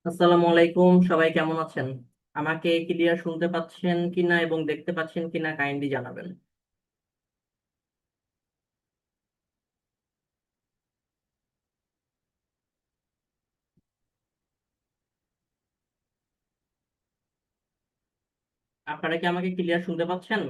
আসসালামু আলাইকুম, সবাই কেমন আছেন? আমাকে ক্লিয়ার শুনতে পাচ্ছেন কিনা এবং দেখতে পাচ্ছেন কিনা কাইন্ডলি জানাবেন। আপনারা কি আমাকে ক্লিয়ার শুনতে পাচ্ছেন?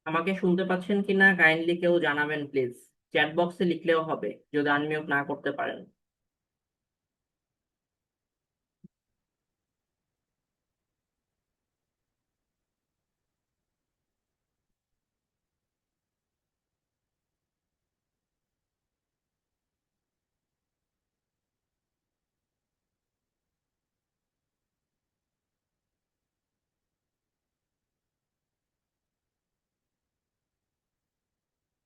আমাকে শুনতে পাচ্ছেন কিনা কাইন্ডলি কেউ জানাবেন প্লিজ। চ্যাট বক্সে লিখলেও হবে যদি আনমিউট না করতে পারেন।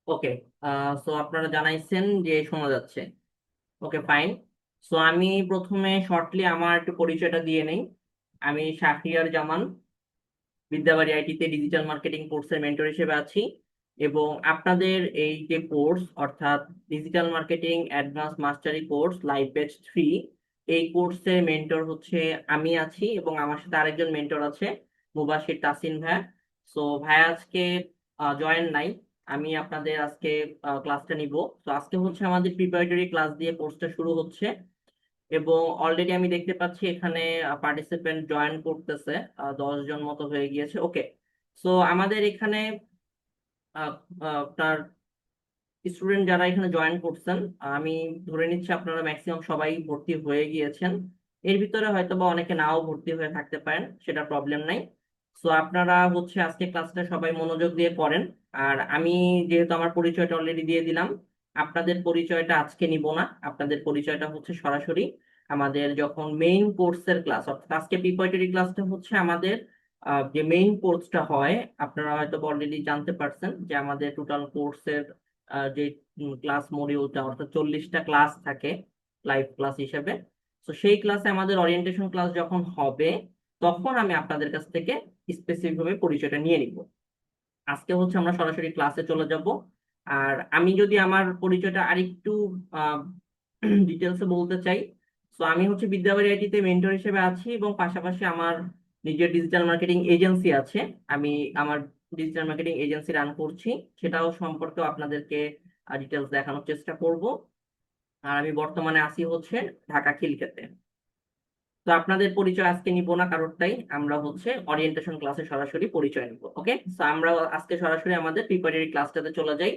ওকে, সো আপনারা জানাইছেন যে শোনা যাচ্ছে। ওকে, ফাইন। সো আমি প্রথমে শর্টলি আমার একটু পরিচয়টা দিয়ে নেই। আমি শাহরিয়ার জামান, বিদ্যাবাড়ি আইটিতে ডিজিটাল মার্কেটিং কোর্সের মেন্টর হিসেবে আছি। এবং আপনাদের এই যে কোর্স, অর্থাৎ digital marketing advance mastery course live batch 3, এই কোর্সের মেন্টর হচ্ছে আমি আছি এবং আমার সাথে আরেকজন মেন্টর আছে, মুবাশির তাসিন ভাই। সো ভাই আজকে জয়েন নাই। আমি আপনাদের আজকে ক্লাসটা নিব। তো আজকে হচ্ছে আমাদের প্রিপারেটরি ক্লাস দিয়ে কোর্সটা শুরু হচ্ছে। এবং অলরেডি আমি দেখতে পাচ্ছি এখানে পার্টিসিপেন্ট জয়েন করতেছে, 10 জন মতো হয়ে গিয়েছে। ওকে, সো আমাদের এখানে আহ, আপনার স্টুডেন্ট যারা এখানে জয়েন করছেন, আমি ধরে নিচ্ছি আপনারা ম্যাক্সিমাম সবাই ভর্তি হয়ে গিয়েছেন। এর ভিতরে হয়তো বা অনেকে নাও ভর্তি হয়ে থাকতে পারেন, সেটা প্রবলেম নাই। সো আপনারা হচ্ছে আজকে ক্লাসটা সবাই মনোযোগ দিয়ে করেন। আর আমি যেহেতু আমার পরিচয়টা অলরেডি দিয়ে দিলাম, আপনাদের পরিচয়টা আজকে নিব না। আপনাদের পরিচয়টা হচ্ছে সরাসরি আমাদের যখন মেইন কোর্সের ক্লাস, অর্থাৎ আজকে প্রিপারেটরি ক্লাসটা হচ্ছে আমাদের যে মেইন কোর্সটা হয়। আপনারা হয়তো অলরেডি জানতে পারছেন যে আমাদের টোটাল কোর্সের যে ক্লাস মডিউলটা, অর্থাৎ 40টা ক্লাস থাকে লাইভ ক্লাস হিসেবে। তো সেই ক্লাসে আমাদের ওরিয়েন্টেশন ক্লাস যখন হবে, তখন আমি আপনাদের কাছ থেকে স্পেসিফিক ভাবে পরিচয়টা নিয়ে নিব। আজকে হচ্ছে আমরা সরাসরি ক্লাসে চলে যাব। আর আমি যদি আমার পরিচয়টা আরেকটু ডিটেলসে বলতে চাই, তো আমি হচ্ছে বিদ্যাবাড়ি আইটিতে মেন্টর হিসেবে আছি এবং পাশাপাশি আমার নিজের ডিজিটাল মার্কেটিং এজেন্সি আছে। আমি আমার ডিজিটাল মার্কেটিং এজেন্সি রান করছি, সেটাও সম্পর্কে আপনাদেরকে ডিটেলস দেখানোর চেষ্টা করব। আর আমি বর্তমানে আছি হচ্ছে ঢাকা খিলক্ষেতে। তো আপনাদের পরিচয় আজকে নিব না কারোরটাই, আমরা হচ্ছে ওরিয়েন্টেশন ক্লাসে সরাসরি পরিচয় নিব। ওকে, তো আমরা আজকে সরাসরি আমাদের প্রিপারেটরি ক্লাসটাতে চলে যাই।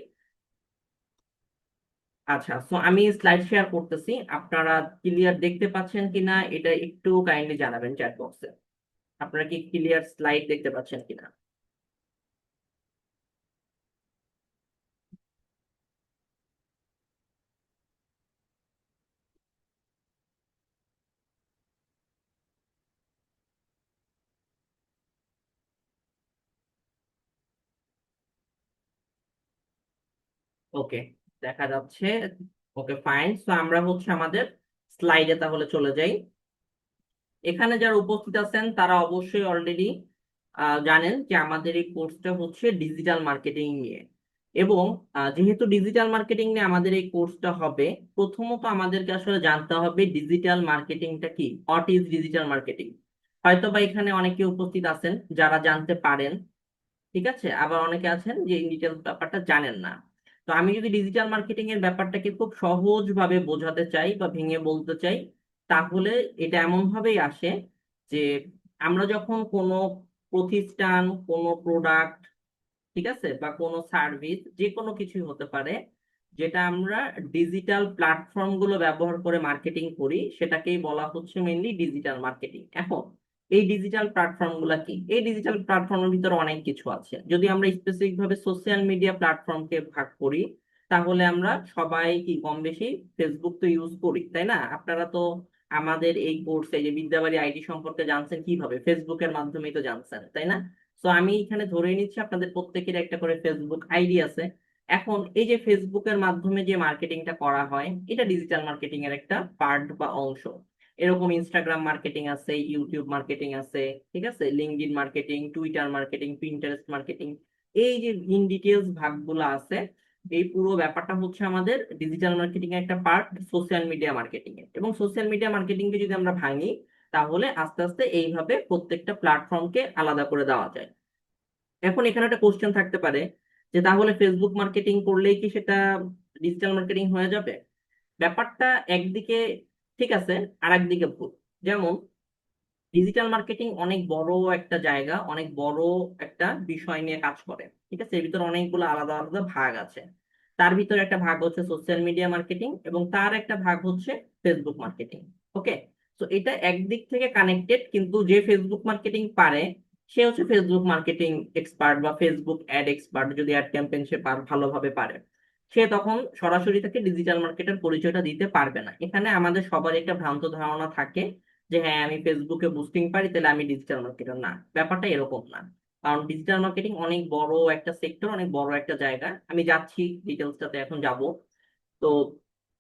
আচ্ছা, তো আমি স্লাইড শেয়ার করতেছি, আপনারা ক্লিয়ার দেখতে পাচ্ছেন কিনা এটা একটু কাইন্ডলি জানাবেন চ্যাট বক্সে। আপনারা কি ক্লিয়ার স্লাইড দেখতে পাচ্ছেন কিনা? ওকে, দেখা যাচ্ছে। ওকে, ফাইন। তো আমরা হচ্ছে আমাদের স্লাইডে তাহলে চলে যাই। এখানে যারা উপস্থিত আছেন তারা অবশ্যই অলরেডি জানেন যে আমাদের এই কোর্সটা হচ্ছে ডিজিটাল মার্কেটিং নিয়ে। এবং যেহেতু ডিজিটাল মার্কেটিং নিয়ে আমাদের এই কোর্সটা হবে, প্রথমত আমাদেরকে আসলে জানতে হবে ডিজিটাল মার্কেটিংটা কি, হোয়াট ইজ ডিজিটাল মার্কেটিং। হয়তো বা এখানে অনেকে উপস্থিত আছেন যারা জানতে পারেন, ঠিক আছে, আবার অনেকে আছেন যে ডিটেল ব্যাপারটা জানেন না। তো আমি যদি ডিজিটাল মার্কেটিং এর ব্যাপারটাকে খুব সহজ ভাবে বোঝাতে চাই বা ভেঙে বলতে চাই, তাহলে এটা এমন ভাবেই আসে যে আমরা যখন কোনো প্রতিষ্ঠান, কোনো প্রোডাক্ট, ঠিক আছে, বা কোনো সার্ভিস, যে কোনো কিছুই হতে পারে, যেটা আমরা ডিজিটাল প্ল্যাটফর্ম গুলো ব্যবহার করে মার্কেটিং করি, সেটাকেই বলা হচ্ছে মেইনলি ডিজিটাল মার্কেটিং। এখন এই ডিজিটাল প্ল্যাটফর্ম গুলা কি? এই ডিজিটাল প্ল্যাটফর্মের ভিতরে অনেক কিছু আছে। যদি আমরা স্পেসিফিক ভাবে সোশ্যাল মিডিয়া প্ল্যাটফর্মকে ভাগ করি, তাহলে আমরা সবাই কি কম বেশি ফেসবুক তো ইউজ করি, তাই না? আপনারা তো আমাদের এই কোর্সে যে বিদ্যাবাড়ি আইটি সম্পর্কে জানছেন কিভাবে? ফেসবুকের মাধ্যমেই তো জানছেন, তাই না? তো আমি এখানে ধরে নিচ্ছি আপনাদের প্রত্যেকের একটা করে ফেসবুক আইডি আছে। এখন এই যে ফেসবুকের মাধ্যমে যে মার্কেটিংটা করা হয়, এটা ডিজিটাল মার্কেটিং এর একটা পার্ট বা অংশ। এরকম ইনস্টাগ্রাম মার্কেটিং আছে, ইউটিউব মার্কেটিং আছে, ঠিক আছে, LinkedIn marketing, Twitter marketing, Pinterest marketing, এই যে ইন ডিটেলস ভাগগুলো আছে, এই পুরো ব্যাপারটা হচ্ছে আমাদের ডিজিটাল মার্কেটিং এর একটা পার্ট সোশ্যাল মিডিয়া মার্কেটিং এর। এবং সোশ্যাল মিডিয়া মার্কেটিং কে যদি আমরা ভাঙি, তাহলে আস্তে আস্তে এইভাবে প্রত্যেকটা প্ল্যাটফর্মকে আলাদা করে দেওয়া যায়। এখন এখানে একটা কোশ্চেন থাকতে পারে যে তাহলে ফেসবুক মার্কেটিং করলেই কি সেটা ডিজিটাল মার্কেটিং হয়ে যাবে? ব্যাপারটা একদিকে ঠিক আছে, আর একদিকে ভুল। যেমন ডিজিটাল মার্কেটিং অনেক বড় একটা জায়গা, অনেক বড় একটা বিষয় নিয়ে কাজ করে, ঠিক আছে? এর ভিতরে অনেকগুলো আলাদা আলাদা ভাগ আছে। তার ভিতরে একটা ভাগ হচ্ছে সোশ্যাল মিডিয়া মার্কেটিং, এবং তার একটা ভাগ হচ্ছে ফেসবুক মার্কেটিং। ওকে, তো এটা একদিক থেকে কানেক্টেড, কিন্তু যে ফেসবুক মার্কেটিং পারে সে হচ্ছে ফেসবুক মার্কেটিং এক্সপার্ট বা ফেসবুক অ্যাড এক্সপার্ট। যদি অ্যাড ক্যাম্পেইন সে ভালোভাবে পারে, সে তখন সরাসরি তাকে ডিজিটাল মার্কেটের পরিচয়টা দিতে পারবে না। এখানে আমাদের সবার একটা ভ্রান্ত ধারণা থাকে যে হ্যাঁ, আমি ফেসবুকে বুস্টিং পারি তাহলে আমি ডিজিটাল মার্কেটার। না, ব্যাপারটা এরকম না। কারণ ডিজিটাল মার্কেটিং অনেক বড় একটা সেক্টর, অনেক বড় একটা জায়গা। আমি যাচ্ছি ডিটেলসটাতে, এখন যাব। তো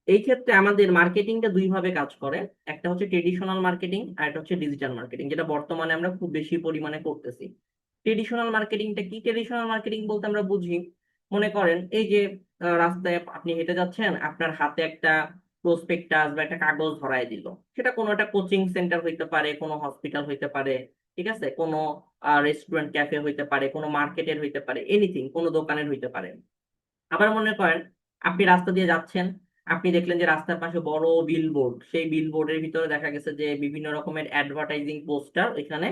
এই ক্ষেত্রে আমাদের মার্কেটিংটা দুই ভাবে কাজ করে। একটা হচ্ছে ট্রেডিশনাল মার্কেটিং, আর একটা হচ্ছে ডিজিটাল মার্কেটিং, যেটা বর্তমানে আমরা খুব বেশি পরিমাণে করতেছি। ট্রেডিশনাল মার্কেটিংটা কি? ট্রেডিশনাল মার্কেটিং বলতে আমরা বুঝি, মনে করেন এই যে রাস্তায় আপনি হেঁটে যাচ্ছেন, আপনার হাতে একটা প্রসপেক্টাস বা একটা কাগজ ধরায় দিল। সেটা কোনো একটা কোচিং সেন্টার হইতে পারে, কোনো হসপিটাল হইতে পারে, ঠিক আছে, কোনো রেস্টুরেন্ট ক্যাফে হইতে পারে, কোনো মার্কেটের হইতে পারে, এনিথিং, কোনো দোকানের হইতে পারে। আবার মনে করেন আপনি রাস্তা দিয়ে যাচ্ছেন, আপনি দেখলেন যে রাস্তার পাশে বড় বিলবোর্ড, সেই বিলবোর্ডের ভিতরে দেখা গেছে যে বিভিন্ন রকমের অ্যাডভার্টাইজিং পোস্টার এখানে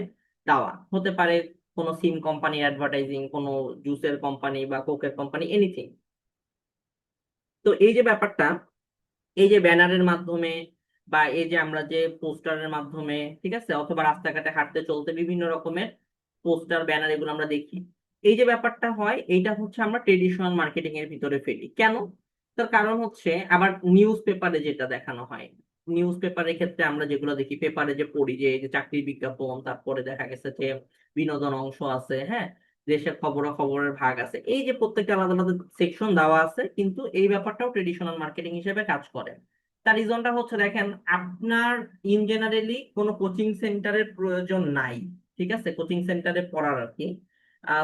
দেওয়া হতে পারে। কোনো সিম কোম্পানির অ্যাডভার্টাইজিং, কোনো জুসের কোম্পানি বা কোকের কোম্পানি, এনিথিং। তো এই যে ব্যাপারটা, এই যে ব্যানারের মাধ্যমে বা এই যে আমরা যে পোস্টারের মাধ্যমে, ঠিক আছে, অথবা রাস্তাঘাটে হাঁটতে চলতে বিভিন্ন রকমের পোস্টার ব্যানার এগুলো আমরা দেখি। এই যে ব্যাপারটা হয়, এইটা হচ্ছে আমরা ট্রেডিশনাল মার্কেটিং এর ভিতরে ফেলি। কেন? তার কারণ হচ্ছে আবার নিউজ পেপারে যেটা দেখানো হয়, নিউজ পেপারের ক্ষেত্রে আমরা যেগুলো দেখি, পেপারে যে পড়ি, যে এই যে চাকরির বিজ্ঞাপন, তারপরে দেখা গেছে যে বিনোদন অংশ আছে, হ্যাঁ, দেশের খবরের ভাগ আছে, এই যে প্রত্যেকটা আলাদা আলাদা সেকশন দেওয়া আছে, কিন্তু এই ব্যাপারটাও ট্রেডিশনাল মার্কেটিং হিসেবে কাজ করে। তার রিজনটা হচ্ছে দেখেন, আপনার ইন জেনারেলি কোনো কোচিং সেন্টারের প্রয়োজন নাই, ঠিক আছে, কোচিং সেন্টারে পড়ার আর কি।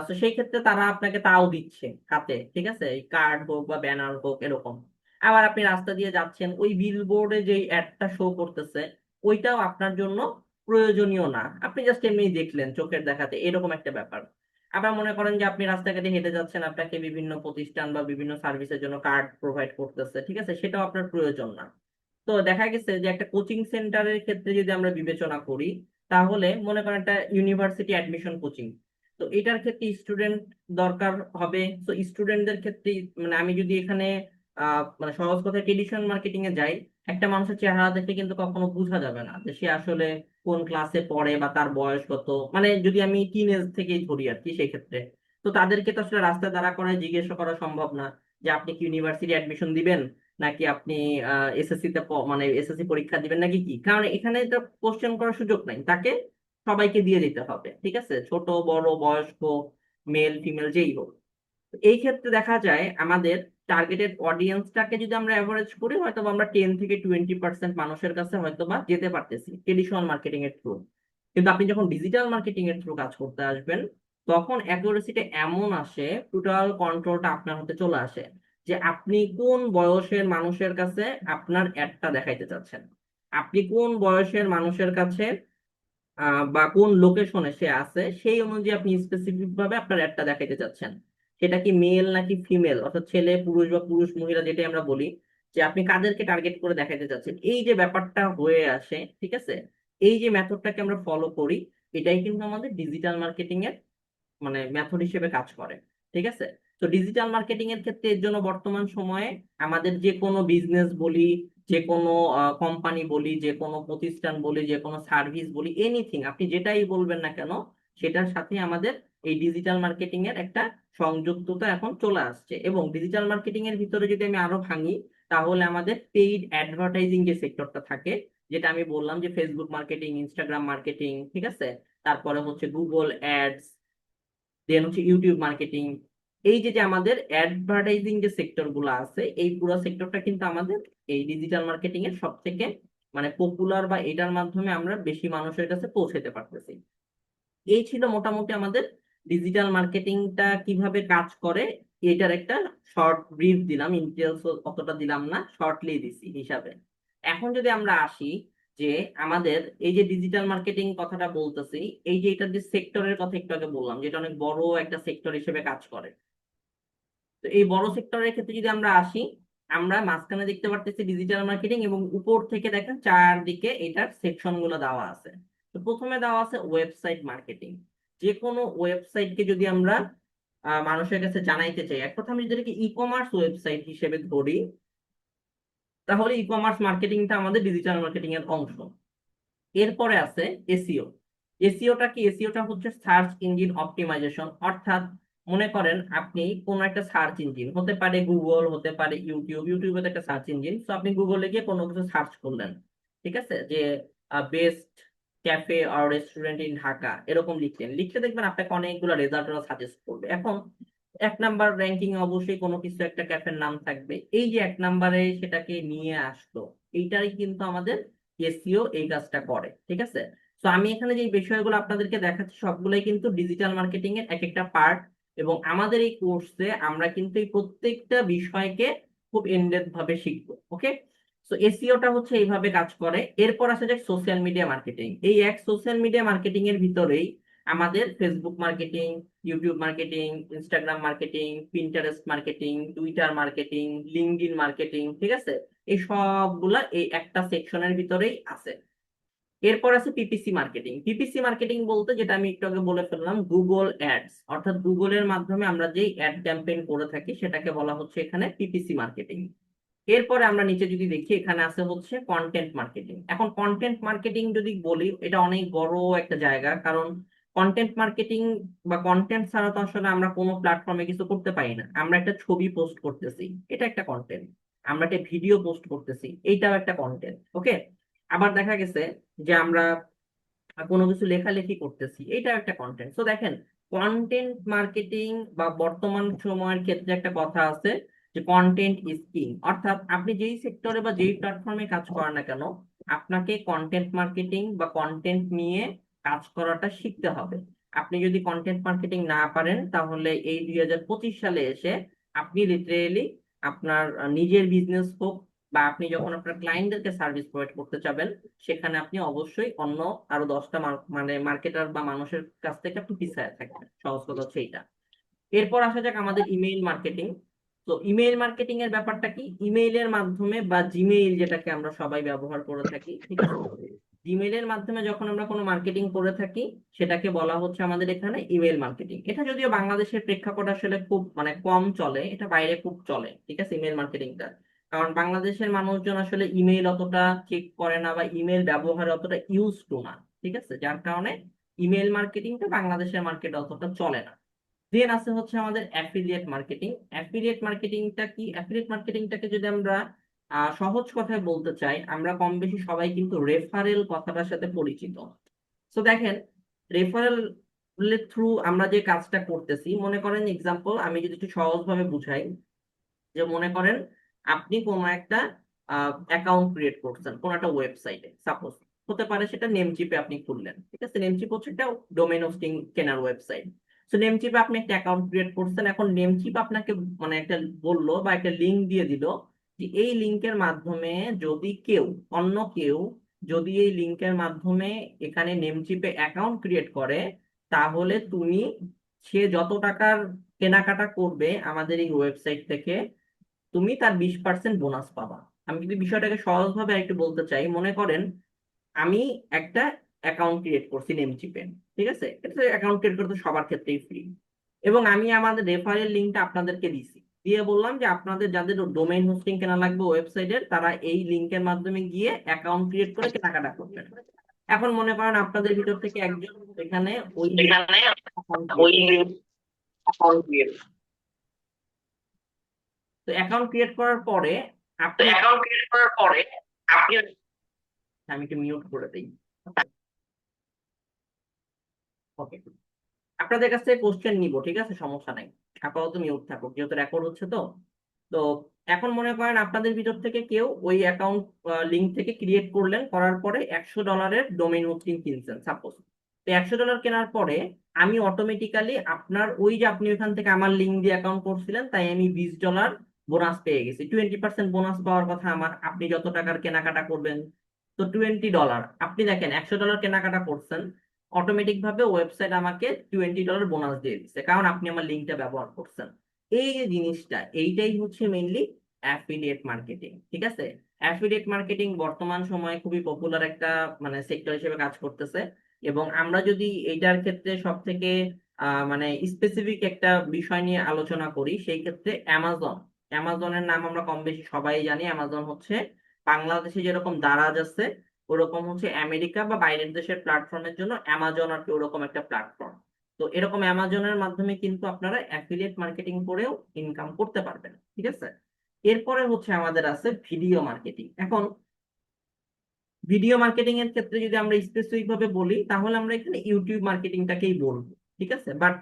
তো সেই ক্ষেত্রে তারা আপনাকে তাও দিচ্ছে হাতে, ঠিক আছে, এই কার্ড হোক বা ব্যানার হোক, এরকম। আবার আপনি রাস্তা দিয়ে যাচ্ছেন, ওই বিলবোর্ডে যে অ্যাডটা শো করতেছে, ওইটাও আপনার জন্য প্রয়োজনীয় না, আপনি জাস্ট এমনি দেখলেন চোখের দেখাতে, এরকম একটা ব্যাপার। আবার মনে করেন যে আপনি রাস্তাঘাটে হেঁটে যাচ্ছেন, আপনাকে বিভিন্ন প্রতিষ্ঠান বা বিভিন্ন সার্ভিসের জন্য কার্ড প্রোভাইড করতেছে, ঠিক আছে, সেটাও আপনার প্রয়োজন না। তো দেখা গেছে যে একটা কোচিং সেন্টারের ক্ষেত্রে যদি আমরা বিবেচনা করি, তাহলে মনে করেন একটা ইউনিভার্সিটি অ্যাডমিশন কোচিং, তো এটার ক্ষেত্রে স্টুডেন্ট দরকার হবে। তো স্টুডেন্টদের ক্ষেত্রে মানে আমি যদি এখানে মানে সহজ কথায় ট্রেডিশনাল মার্কেটিং এ যাই, একটা মানুষের চেহারা দেখে কিন্তু কখনো বোঝা যাবে না যে সে আসলে কোন ক্লাসে পড়ে বা তার বয়স কত। মানে যদি আমি টিন এজ থেকেই ধরি আর কি, সেই ক্ষেত্রে তো তাদেরকে তো আসলে রাস্তায় দাঁড়া করায় জিজ্ঞাসা করা সম্ভব না যে আপনি কি ইউনিভার্সিটি অ্যাডমিশন দিবেন, নাকি আপনি এসএসসি তে মানে এসএসসি পরীক্ষা দিবেন নাকি কি। কারণ এখানে তো কোশ্চেন করার সুযোগ নাই, তাকে সবাইকে দিয়ে দিতে হবে, ঠিক আছে, ছোট বড় বয়স্ক, মেল ফিমেল যেই হোক। তো এই ক্ষেত্রে দেখা যায় আমাদের টার্গেটেড অডিয়েন্সটাকে যদি আমরা অ্যাভারেজ করি, হয়তো বা আমরা 10 থেকে 20% মানুষের কাছে হয়তো বা যেতে পারতেছি ট্রেডিশনাল মার্কেটিং এর থ্রু। কিন্তু আপনি যখন ডিজিটাল মার্কেটিং এর থ্রু কাজ করতে আসবেন, তখন অ্যাকুরেসিটা এমন আসে, টোটাল কন্ট্রোলটা আপনার হাতে চলে আসে, যে আপনি কোন বয়সের মানুষের কাছে আপনার অ্যাডটা দেখাইতে চাচ্ছেন, আপনি কোন বয়সের মানুষের কাছে বা কোন লোকেশনে সে আছে, সেই অনুযায়ী আপনি স্পেসিফিক ভাবে আপনার অ্যাডটা দেখাইতে চাচ্ছেন। সেটা কি মেল নাকি ফিমেল, অর্থাৎ ছেলে পুরুষ বা পুরুষ মহিলা, যেটাই আমরা বলি, যে আপনি কাদেরকে টার্গেট করে দেখাইতে চাচ্ছেন, এই যে ব্যাপারটা হয়ে আসে, ঠিক আছে, এই যে মেথডটাকে আমরা ফলো করি, এটাই কিন্তু আমাদের ডিজিটাল মার্কেটিং এর মানে মেথড হিসেবে কাজ করে, ঠিক আছে। তো ডিজিটাল মার্কেটিং এর ক্ষেত্রে এর জন্য বর্তমান সময়ে আমাদের যে কোনো বিজনেস বলি, যে কোনো কোম্পানি বলি, যে কোনো প্রতিষ্ঠান বলি, যে কোনো সার্ভিস বলি, এনিথিং আপনি যেটাই বলবেন না কেন, সেটার সাথে আমাদের এই ডিজিটাল মার্কেটিং এর একটা সংযুক্ততা এখন চলে আসছে। এবং ডিজিটাল মার্কেটিং এর ভিতরে যদি আমি আরো ভাঙি, তাহলে আমাদের পেইড অ্যাডভার্টাইজিং যে সেক্টরটা থাকে, যেটা আমি বললাম যে ফেসবুক মার্কেটিং, ইনস্টাগ্রাম মার্কেটিং, ঠিক আছে, তারপরে হচ্ছে গুগল অ্যাডস, দেন হচ্ছে ইউটিউব মার্কেটিং। এই যে যে আমাদের অ্যাডভার্টাইজিং যে সেক্টর গুলো আছে, এই পুরো সেক্টরটা কিন্তু আমাদের এই ডিজিটাল মার্কেটিং এর সব থেকে মানে পপুলার, বা এটার মাধ্যমে আমরা বেশি মানুষের কাছে পৌঁছাতে পারতেছি। এই ছিল মোটামুটি আমাদের ডিজিটাল মার্কেটিংটা কিভাবে কাজ করে, এটার একটা শর্ট ব্রিফ দিলাম, ইনডিটেলস অতটা দিলাম না, শর্টলি দিছি হিসাবে। এখন যদি আমরা আসি যে আমাদের এই যে ডিজিটাল মার্কেটিং কথাটা বলতেছি, এই যে এটার যে সেক্টরের কথা একটু আগে বললাম, যেটা অনেক বড় একটা সেক্টর হিসেবে কাজ করে। তো এই বড় সেক্টরের ক্ষেত্রে যদি আমরা আসি, আমরা মাঝখানে দেখতে পারতেছি ডিজিটাল মার্কেটিং, এবং উপর থেকে দেখেন চারদিকে এটার সেকশন গুলো দেওয়া আছে। তো প্রথমে দেওয়া আছে ওয়েবসাইট মার্কেটিং। যে কোনো ওয়েবসাইটকে যদি আমরা মানুষের কাছে জানাইতে চাই, এক কথা আমি যদি ই কমার্স ওয়েবসাইট হিসেবে ধরি, তাহলে ই কমার্স মার্কেটিংটা আমাদের ডিজিটাল মার্কেটিং এর অংশ। এরপরে আছে এসইও। এসইওটা কি? এসইওটা হচ্ছে সার্চ ইঞ্জিন অপটিমাইজেশন। অর্থাৎ মনে করেন আপনি কোন একটা সার্চ ইঞ্জিন, হতে পারে গুগল, হতে পারে ইউটিউব, ইউটিউবে তো একটা সার্চ ইঞ্জিন, তো আপনি গুগলে গিয়ে কোনো কিছু সার্চ করলেন, ঠিক আছে, যে বেস্ট ক্যাফে আর রেস্টুরেন্ট ইন ঢাকা, এরকম লিখলেন, লিখতে দেখবেন আপনাকে অনেকগুলো রেজাল্ট সাজেস্ট করবে। এখন এক নাম্বার র্যাঙ্কিং অবশ্যই কোনো কিছু একটা ক্যাফের নাম থাকবে। এই যে এক নাম্বারে সেটাকে নিয়ে আসলো, এইটাই কিন্তু আমাদের এসইও এই কাজটা করে, ঠিক আছে। তো আমি এখানে যে বিষয়গুলো আপনাদেরকে দেখাচ্ছি সবগুলোই কিন্তু ডিজিটাল মার্কেটিং এর এক একটা পার্ট। এবং আমাদের এই কোর্সে আমরা কিন্তু এই প্রত্যেকটা বিষয়কে খুব ইনডেপথ ভাবে শিখবো। ওকে, তো এসইওটা হচ্ছে এইভাবে কাজ করে। এরপর আসা যাক সোশ্যাল মিডিয়া মার্কেটিং। এই এক সোশ্যাল মিডিয়া মার্কেটিং এর ভিতরেই আমাদের Facebook marketing, YouTube marketing, Instagram marketing, Pinterest marketing, Twitter marketing, LinkedIn marketing, ঠিক আছে, এই সবগুলা এই একটা সেকশনের ভিতরেই আছে। এরপর আছে পিপিসি মার্কেটিং। পিপিসি মার্কেটিং বলতে যেটা আমি একটু আগে বলে ফেললাম, গুগল অ্যাডস, অর্থাৎ গুগলের মাধ্যমে আমরা যেই অ্যাড ক্যাম্পেইন করে থাকি সেটাকে বলা হচ্ছে এখানে পিপিসি মার্কেটিং। এরপরে আমরা নিচে যদি দেখি, এখানে আছে হচ্ছে কন্টেন্ট মার্কেটিং। এখন কন্টেন্ট মার্কেটিং যদি বলি, এটা অনেক বড় একটা জায়গা, কারণ কন্টেন্ট মার্কেটিং বা কন্টেন্ট ছাড়া তো আসলে আমরা কোনো প্ল্যাটফর্মে কিছু করতে পারি না। আমরা একটা ছবি পোস্ট করতেছি, এটা একটা কন্টেন্ট। আমরা একটা ভিডিও পোস্ট করতেছি, এইটাও একটা কন্টেন্ট। ওকে, আবার দেখা গেছে যে আমরা কোনো কিছু লেখালেখি করতেছি, এইটাও একটা কন্টেন্ট। তো দেখেন, কন্টেন্ট মার্কেটিং বা বর্তমান সময়ের ক্ষেত্রে একটা কথা আছে যে কন্টেন্ট ইজ কিং। অর্থাৎ আপনি যেই সেক্টরে বা যেই প্ল্যাটফর্মে কাজ করেন না কেন, আপনাকে কন্টেন্ট মার্কেটিং বা কন্টেন্ট নিয়ে কাজ করাটা শিখতে হবে। আপনি যদি কন্টেন্ট মার্কেটিং না পারেন, তাহলে এই 2025 সালে এসে আপনি লিটারেলি আপনার নিজের বিজনেস হোক, বা আপনি যখন আপনার ক্লায়েন্টদেরকে সার্ভিস প্রোভাইড করতে চাবেন, সেখানে আপনি অবশ্যই অন্য আরো 10টা মানে মার্কেটার বা মানুষের কাছ থেকে আপনি পিছিয়ে থাকবেন। সহজ কথা হচ্ছে এইটা। এরপর আসা যাক আমাদের ইমেইল মার্কেটিং। তো ইমেইল মার্কেটিং এর ব্যাপারটা কি? ইমেইলের মাধ্যমে বা জিমেইল, যেটাকে আমরা সবাই ব্যবহার করে থাকি, ঠিক আছে, জিমেইলের মাধ্যমে যখন আমরা কোনো মার্কেটিং করে থাকি, সেটাকে বলা হচ্ছে আমাদের এখানে ইমেইল মার্কেটিং। এটা যদিও বাংলাদেশের প্রেক্ষাপট আসলে খুব মানে কম চলে, এটা বাইরে খুব চলে, ঠিক আছে, ইমেইল মার্কেটিংটা। কারণ বাংলাদেশের মানুষজন আসলে ইমেইল অতটা চেক করে না, বা ইমেইল ব্যবহারে অতটা ইউজ টু না, ঠিক আছে, যার কারণে ইমেইল মার্কেটিংটা বাংলাদেশের মার্কেটে অতটা চলে না। দেন আছে হচ্ছে আমাদের অ্যাফিলিয়েট মার্কেটিং। অ্যাফিলিয়েট মার্কেটিংটা কি? অ্যাফিলিয়েট মার্কেটিংটাকে যদি আমরা সহজ কথায় বলতে চাই, আমরা কম বেশি সবাই কিন্তু রেফারেল কথাটার সাথে পরিচিত। তো দেখেন, রেফারেল থ্রু আমরা যে কাজটা করতেছি, মনে করেন এক্সাম্পল আমি যদি একটু সহজভাবে বুঝাই, যে মনে করেন আপনি কোনো একটা অ্যাকাউন্ট ক্রিয়েট করছেন কোন একটা ওয়েবসাইটে, সাপোজ হতে পারে সেটা নেমচিপে আপনি খুললেন, ঠিক আছে, নেমচিপ হচ্ছে একটা ডোমেইন হোস্টিং কেনার ওয়েবসাইট। তো নেমচিপে আপনি একটা অ্যাকাউন্ট ক্রিয়েট করছেন। এখন নেমচিপ আপনাকে মানে একটা বললো বা একটা লিংক দিয়ে দিল, যে এই লিংকের মাধ্যমে যদি কেউ, অন্য কেউ যদি এই লিংকের মাধ্যমে এখানে নেমচিপে অ্যাকাউন্ট ক্রিয়েট করে, তাহলে তুমি, সে যত টাকার কেনাকাটা করবে আমাদের এই ওয়েবসাইট থেকে, তুমি তার 20% বোনাস পাবা। আমি যদি বিষয়টাকে সহজভাবে একটু বলতে চাই, মনে করেন আমি একটা অ্যাকাউন্ট ক্রিয়েট করছি নেমচিপে, ঠিক আছে, এটা অ্যাকাউন্ট ক্রিয়েট করতে সবার ক্ষেত্রেই ফ্রি, এবং আমি আমাদের রেফারেল লিঙ্কটা আপনাদেরকে দিছি, দিয়ে বললাম যে আপনাদের যাদের ডোমেইন হোস্টিং কেনা লাগবে ওয়েবসাইটের, তারা এই লিঙ্কের মাধ্যমে গিয়ে অ্যাকাউন্ট ক্রিয়েট করে কেনাকাটা করবেন। এখন মনে করেন আপনাদের ভিতর থেকে একজন এখানে ওই এখানে অ্যাকাউন্ট ওই ক্রিয়েট, অ্যাকাউন্ট ক্রিয়েট, তো অ্যাকাউন্ট ক্রিয়েট করার পরে তো আপনি, অ্যাকাউন্ট ক্রিয়েট করার পরে আপনি, আমি একটু মিউট করে দিই। ওকে, আপনাদের কাছ থেকে কোশ্চেন নিব, ঠিক আছে, সমস্যা নাই, আপাতত মিউট থাকুক যেহেতু রেকর্ড হচ্ছে। তো তো এখন মনে করেন আপনাদের ভিতর থেকে কেউ ওই অ্যাকাউন্ট লিঙ্ক থেকে ক্রিয়েট করলেন, করার পরে $100 ডোমেইন হোস্টিং কিনছেন সাপোজ। তো $100 কেনার পরে আমি অটোমেটিক্যালি আপনার ওই যে আপনি ওইখান থেকে আমার লিঙ্ক দিয়ে অ্যাকাউন্ট করছিলেন, তাই আমি $20 বোনাস পেয়ে গেছি। 20% বোনাস পাওয়ার কথা আমার, আপনি যত টাকার কেনাকাটা করবেন। তো $20, আপনি দেখেন $100 কেনাকাটা করছেন, অটোমেটিক ভাবে ওয়েবসাইট আমাকে $20 বোনাস দিয়ে দিচ্ছে, কারণ আপনি আমার লিঙ্কটা ব্যবহার করছেন। এই যে জিনিসটা, এইটাই হচ্ছে মেইনলি অ্যাফিলিয়েট মার্কেটিং, ঠিক আছে। অ্যাফিলিয়েট মার্কেটিং বর্তমান সময়ে খুবই পপুলার একটা মানে সেক্টর হিসেবে কাজ করতেছে। এবং আমরা যদি এইটার ক্ষেত্রে সব থেকে মানে স্পেসিফিক একটা বিষয় নিয়ে আলোচনা করি, সেই ক্ষেত্রে অ্যামাজন, অ্যামাজনের নাম আমরা কম বেশি সবাই জানি। অ্যামাজন হচ্ছে বাংলাদেশে যেরকম দারাজ আছে, ওরকম হচ্ছে আমেরিকা বা বাইরের দেশের প্ল্যাটফর্মের জন্য অ্যামাজন আর কি ওরকম একটা প্ল্যাটফর্ম। তো এরকম অ্যামাজনের মাধ্যমে কিন্তু আপনারা অ্যাফিলিয়েট মার্কেটিং করেও ইনকাম করতে পারবেন, ঠিক আছে। এরপরে হচ্ছে আমাদের আছে ভিডিও মার্কেটিং। এখন ভিডিও মার্কেটিং এর ক্ষেত্রে যদি আমরা স্পেসিফিক ভাবে বলি, তাহলে আমরা এখানে ইউটিউব মার্কেটিংটাকেই বলবো, ঠিক আছে। বাট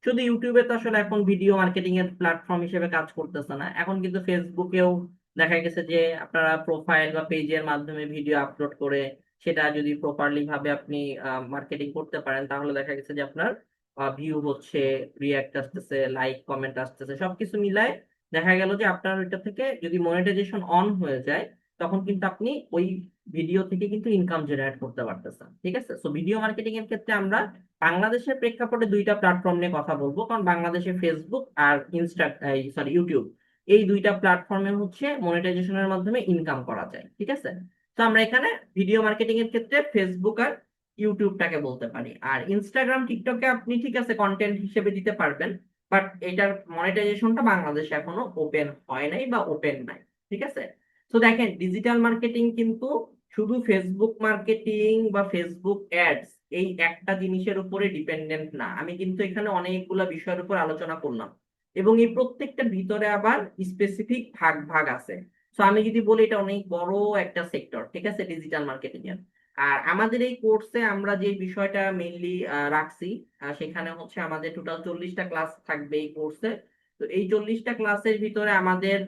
শুধু ইউটিউবে তো আসলে এখন ভিডিও মার্কেটিং এর প্ল্যাটফর্ম হিসেবে কাজ করতেছে না, এখন কিন্তু ফেসবুকেও দেখা গেছে যে আপনারা প্রোফাইল বা পেজের মাধ্যমে ভিডিও আপলোড করে সেটা যদি প্রপারলি ভাবে আপনি মার্কেটিং করতে পারেন, তাহলে দেখা গেছে যে আপনার ভিউ হচ্ছে, রিয়াক্ট আসতেছে, লাইক কমেন্ট আসতেছে, সবকিছু মিলায় দেখা গেল যে আপনার ওইটা থেকে যদি মনিটাইজেশন অন হয়ে যায়, তখন কিন্তু আপনি ওই ভিডিও থেকে কিন্তু ইনকাম জেনারেট করতে পারতেছেন, ঠিক আছে। সো ভিডিও মার্কেটিং এর ক্ষেত্রে আমরা বাংলাদেশের প্রেক্ষাপটে দুইটা প্ল্যাটফর্ম নিয়ে কথা বলবো, কারণ বাংলাদেশে ফেসবুক আর ইউটিউব, এই দুইটা প্ল্যাটফর্মে হচ্ছে মনিটাইজেশনের মাধ্যমে ইনকাম করা যায়, ঠিক আছে। তো আমরা এখানে ভিডিও মার্কেটিং এর ক্ষেত্রে ফেসবুক আর ইউটিউবটাকে বলতে পারি। আর ইনস্টাগ্রাম টিকটকে আপনি ঠিক আছে কন্টেন্ট হিসেবে দিতে পারবেন, বাট এটার মনিটাইজেশনটা বাংলাদেশে এখনো ওপেন হয় নাই বা ওপেন নাই, ঠিক আছে। তো দেখেন ডিজিটাল মার্কেটিং কিন্তু শুধু ফেসবুক মার্কেটিং বা ফেসবুক অ্যাডস এই একটা জিনিসের উপরে ডিপেন্ডেন্ট না। আমি কিন্তু এখানে অনেকগুলা বিষয়ের উপর আলোচনা করলাম, এবং এই প্রত্যেকটার ভিতরে আবার স্পেসিফিক ভাগ ভাগ আছে। তো আমি যদি বলি এটা অনেক বড় একটা সেক্টর, ঠিক আছে, ডিজিটাল মার্কেটিং এর। আর আমাদের এই কোর্সে আমরা যে বিষয়টা মেইনলি রাখছি, সেখানে হচ্ছে আমাদের টোটাল 40টা ক্লাস থাকবে এই কোর্সে। তো এই 40টা ক্লাসের ভিতরে আমাদের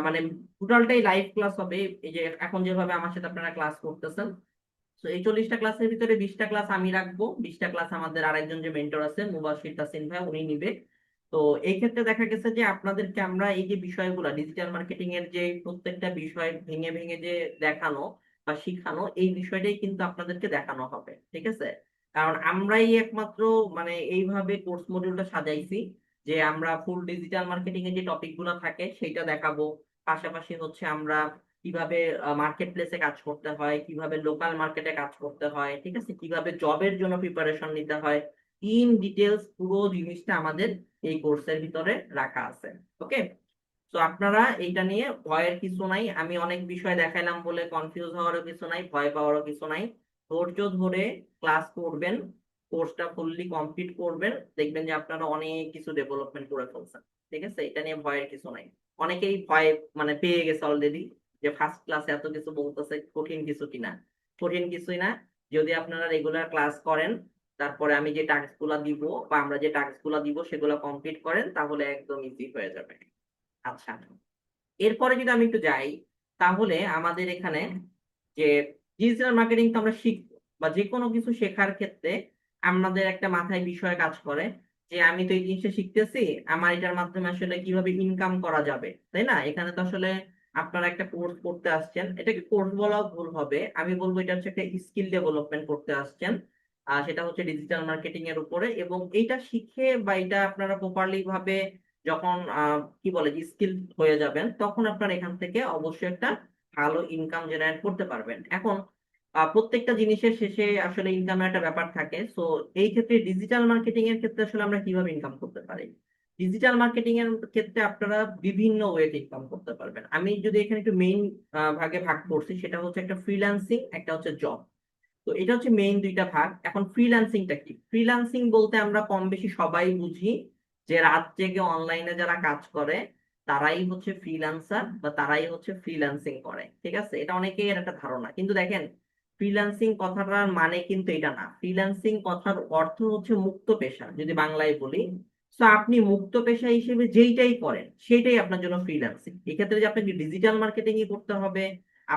মানে টোটালটাই লাইভ ক্লাস হবে, এই যে এখন যেভাবে আমার সাথে আপনারা ক্লাস করতেছেন। তো এই 40টা ক্লাসের ভিতরে 20টা ক্লাস আমি রাখবো, 20টা ক্লাস আমাদের আরেকজন যে মেন্টর আছে মুবাশির তাসিন ভাই উনি নিবে। তো এই ক্ষেত্রে দেখা গেছে যে আপনাদেরকে আমরা এই যে বিষয়গুলো ডিজিটাল মার্কেটিং এর যে প্রত্যেকটা বিষয় ভেঙে ভেঙে যে দেখানো বা শিখানো, এই বিষয়টাই কিন্তু আপনাদেরকে দেখানো হবে, ঠিক আছে। কারণ আমরাই একমাত্র মানে এইভাবে কোর্স মডিউলটা সাজাইছি যে আমরা ফুল ডিজিটাল মার্কেটিং এর যে টপিক গুলো থাকে সেটা দেখাবো। পাশাপাশি হচ্ছে আমরা কিভাবে মার্কেট প্লেসে কাজ করতে হয়, কিভাবে লোকাল মার্কেটে কাজ করতে হয়, ঠিক আছে, কিভাবে জবের জন্য প্রিপারেশন নিতে হয়, ইন ডিটেলস পুরো জিনিসটা আমাদের এই কোর্সের ভিতরে রাখা আছে। ওকে, তো আপনারা এইটা নিয়ে ভয়ের কিছু নাই, আমি অনেক বিষয় দেখাইলাম বলে কনফিউজ হওয়ারও কিছু নাই, ভয় পাওয়ারও কিছু নাই। ধৈর্য ধরে ক্লাস করবেন, কোর্সটা ফুললি কমপ্লিট করবেন, দেখবেন যে আপনারা অনেক কিছু ডেভেলপমেন্ট করে ফেলছেন, ঠিক আছে। এটা নিয়ে ভয়ের কিছু নাই। অনেকেই ভয় মানে পেয়ে গেছে অলরেডি, যে ফার্স্ট ক্লাসে এত কিছু বলতেছে, কঠিন কিছু কিনা। কঠিন কিছুই না, যদি আপনারা রেগুলার ক্লাস করেন, তারপরে আমি যে টাস্ক গুলা দিব বা আমরা যে টাস্ক গুলা দিব সেগুলো কমপ্লিট করেন, তাহলে একদম ইজি হয়ে যাবে। আচ্ছা, এরপরে যদি আমি একটু যাই, তাহলে আমাদের এখানে যে ডিজিটাল মার্কেটিং তো আমরা শিখবো বা যে কোনো কিছু শেখার ক্ষেত্রে আমাদের একটা মাথায় বিষয় কাজ করে যে আমি তো এই জিনিসটা শিখতেছি, আমার এটার মাধ্যমে আসলে কিভাবে ইনকাম করা যাবে, তাই না। এখানে তো আসলে আপনারা একটা কোর্স করতে আসছেন, এটাকে কোর্স বলাও ভুল হবে, আমি বলবো এটা হচ্ছে একটা স্কিল ডেভেলপমেন্ট করতে আসছেন। আর সেটা হচ্ছে ডিজিটাল মার্কেটিং এর উপরে, এবং এইটা শিখে বা এটা আপনারা প্রপারলি ভাবে যখন কি বলে স্কিল হয়ে যাবেন, তখন আপনারা এখান থেকে অবশ্যই একটা ভালো ইনকাম জেনারেট করতে পারবেন। এখন প্রত্যেকটা জিনিসের শেষে আসলে ইনকামের একটা ব্যাপার থাকে। সো এই ক্ষেত্রে ডিজিটাল মার্কেটিং এর ক্ষেত্রে আসলে আমরা কিভাবে ইনকাম করতে পারি? ডিজিটাল মার্কেটিং এর ক্ষেত্রে আপনারা বিভিন্ন ওয়েতে ইনকাম করতে পারবেন। আমি যদি এখানে একটু মেইন ভাগে ভাগ করছি, সেটা হচ্ছে একটা ফ্রিল্যান্সিং, একটা হচ্ছে জব। তো এটা হচ্ছে মেইন দুইটা ভাগ। এখন ফ্রিল্যান্সিংটা কি? ফ্রিল্যান্সিং বলতে আমরা কম বেশি সবাই বুঝি যে রাত জেগে অনলাইনে যারা কাজ করে তারাই হচ্ছে ফ্রিল্যান্সার বা তারাই হচ্ছে ফ্রিল্যান্সিং করে, ঠিক আছে? এটা অনেকের একটা ধারণা, কিন্তু দেখেন ফ্রিল্যান্সিং কথাটার মানে কিন্তু এটা না। ফ্রিল্যান্সিং কথার অর্থ হচ্ছে মুক্ত পেশা, যদি বাংলায় বলি। তো আপনি মুক্ত পেশা হিসেবে যেইটাই করেন সেটাই আপনার জন্য ফ্রিল্যান্সিং। এক্ষেত্রে যে আপনাকে ডিজিটাল মার্কেটিং করতে হবে,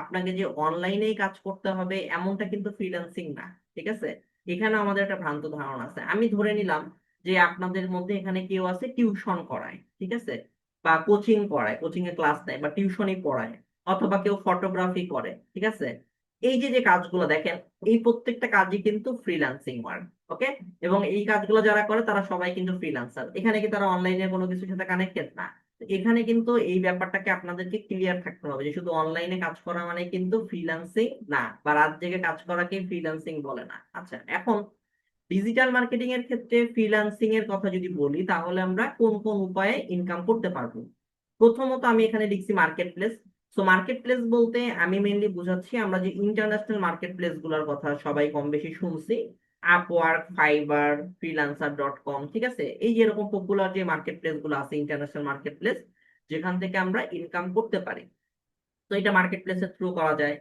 আপনাকে যে অনলাইনেই কাজ করতে হবে, এমনটা কিন্তু ফ্রিল্যান্সিং না, ঠিক আছে? এখানে আমাদের একটা ভ্রান্ত ধারণা আছে। আমি ধরে নিলাম যে আপনাদের মধ্যে এখানে কেউ আছে টিউশন করায়, ঠিক আছে, বা কোচিং করায়, কোচিং এ ক্লাস নেয় বা টিউশনই পড়ায়, অথবা কেউ ফটোগ্রাফি করে, ঠিক আছে? এই যে যে কাজগুলো দেখেন, এই প্রত্যেকটা কাজই কিন্তু ফ্রিল্যান্সিং ওয়ার্ক। ওকে? এবং এই কাজগুলো যারা করে তারা সবাই কিন্তু ফ্রিল্যান্সার। এখানে কি তারা অনলাইনে কোনো কিছুর সাথে কানেক্টেড না? এখানে কিন্তু এই ব্যাপারটাকে আপনাদেরকে ক্লিয়ার থাকতে হবে যে শুধু অনলাইনে কাজ করা মানে কিন্তু ফ্রিল্যান্সিং না, বা রাত জেগে কাজ করাকে ফ্রিল্যান্সিং বলে না। আচ্ছা, এখন ডিজিটাল মার্কেটিং এর ক্ষেত্রে ফ্রিল্যান্সিং এর কথা যদি বলি, তাহলে আমরা কোন কোন উপায়ে ইনকাম করতে পারবো? প্রথমত আমি এখানে লিখছি market place. So market place বলতে আমি মেইনলি বুঝাচ্ছি আমরা যে ইন্টারন্যাশনাল মার্কেট প্লেস গুলোর কথা সবাই কম বেশি শুনছি, আপওয়ার্ক, ফাইবার, ফ্রিল্যান্সার.কম, ঠিক আছে? এই যে এরকম পপুলার যে মার্কেট প্লেস গুলো আছে, ইন্টারন্যাশনাল মার্কেট প্লেস, যেখান থেকে আমরা ইনকাম করতে পারি। তো এটা মার্কেট প্লেসের থ্রু করা যায়।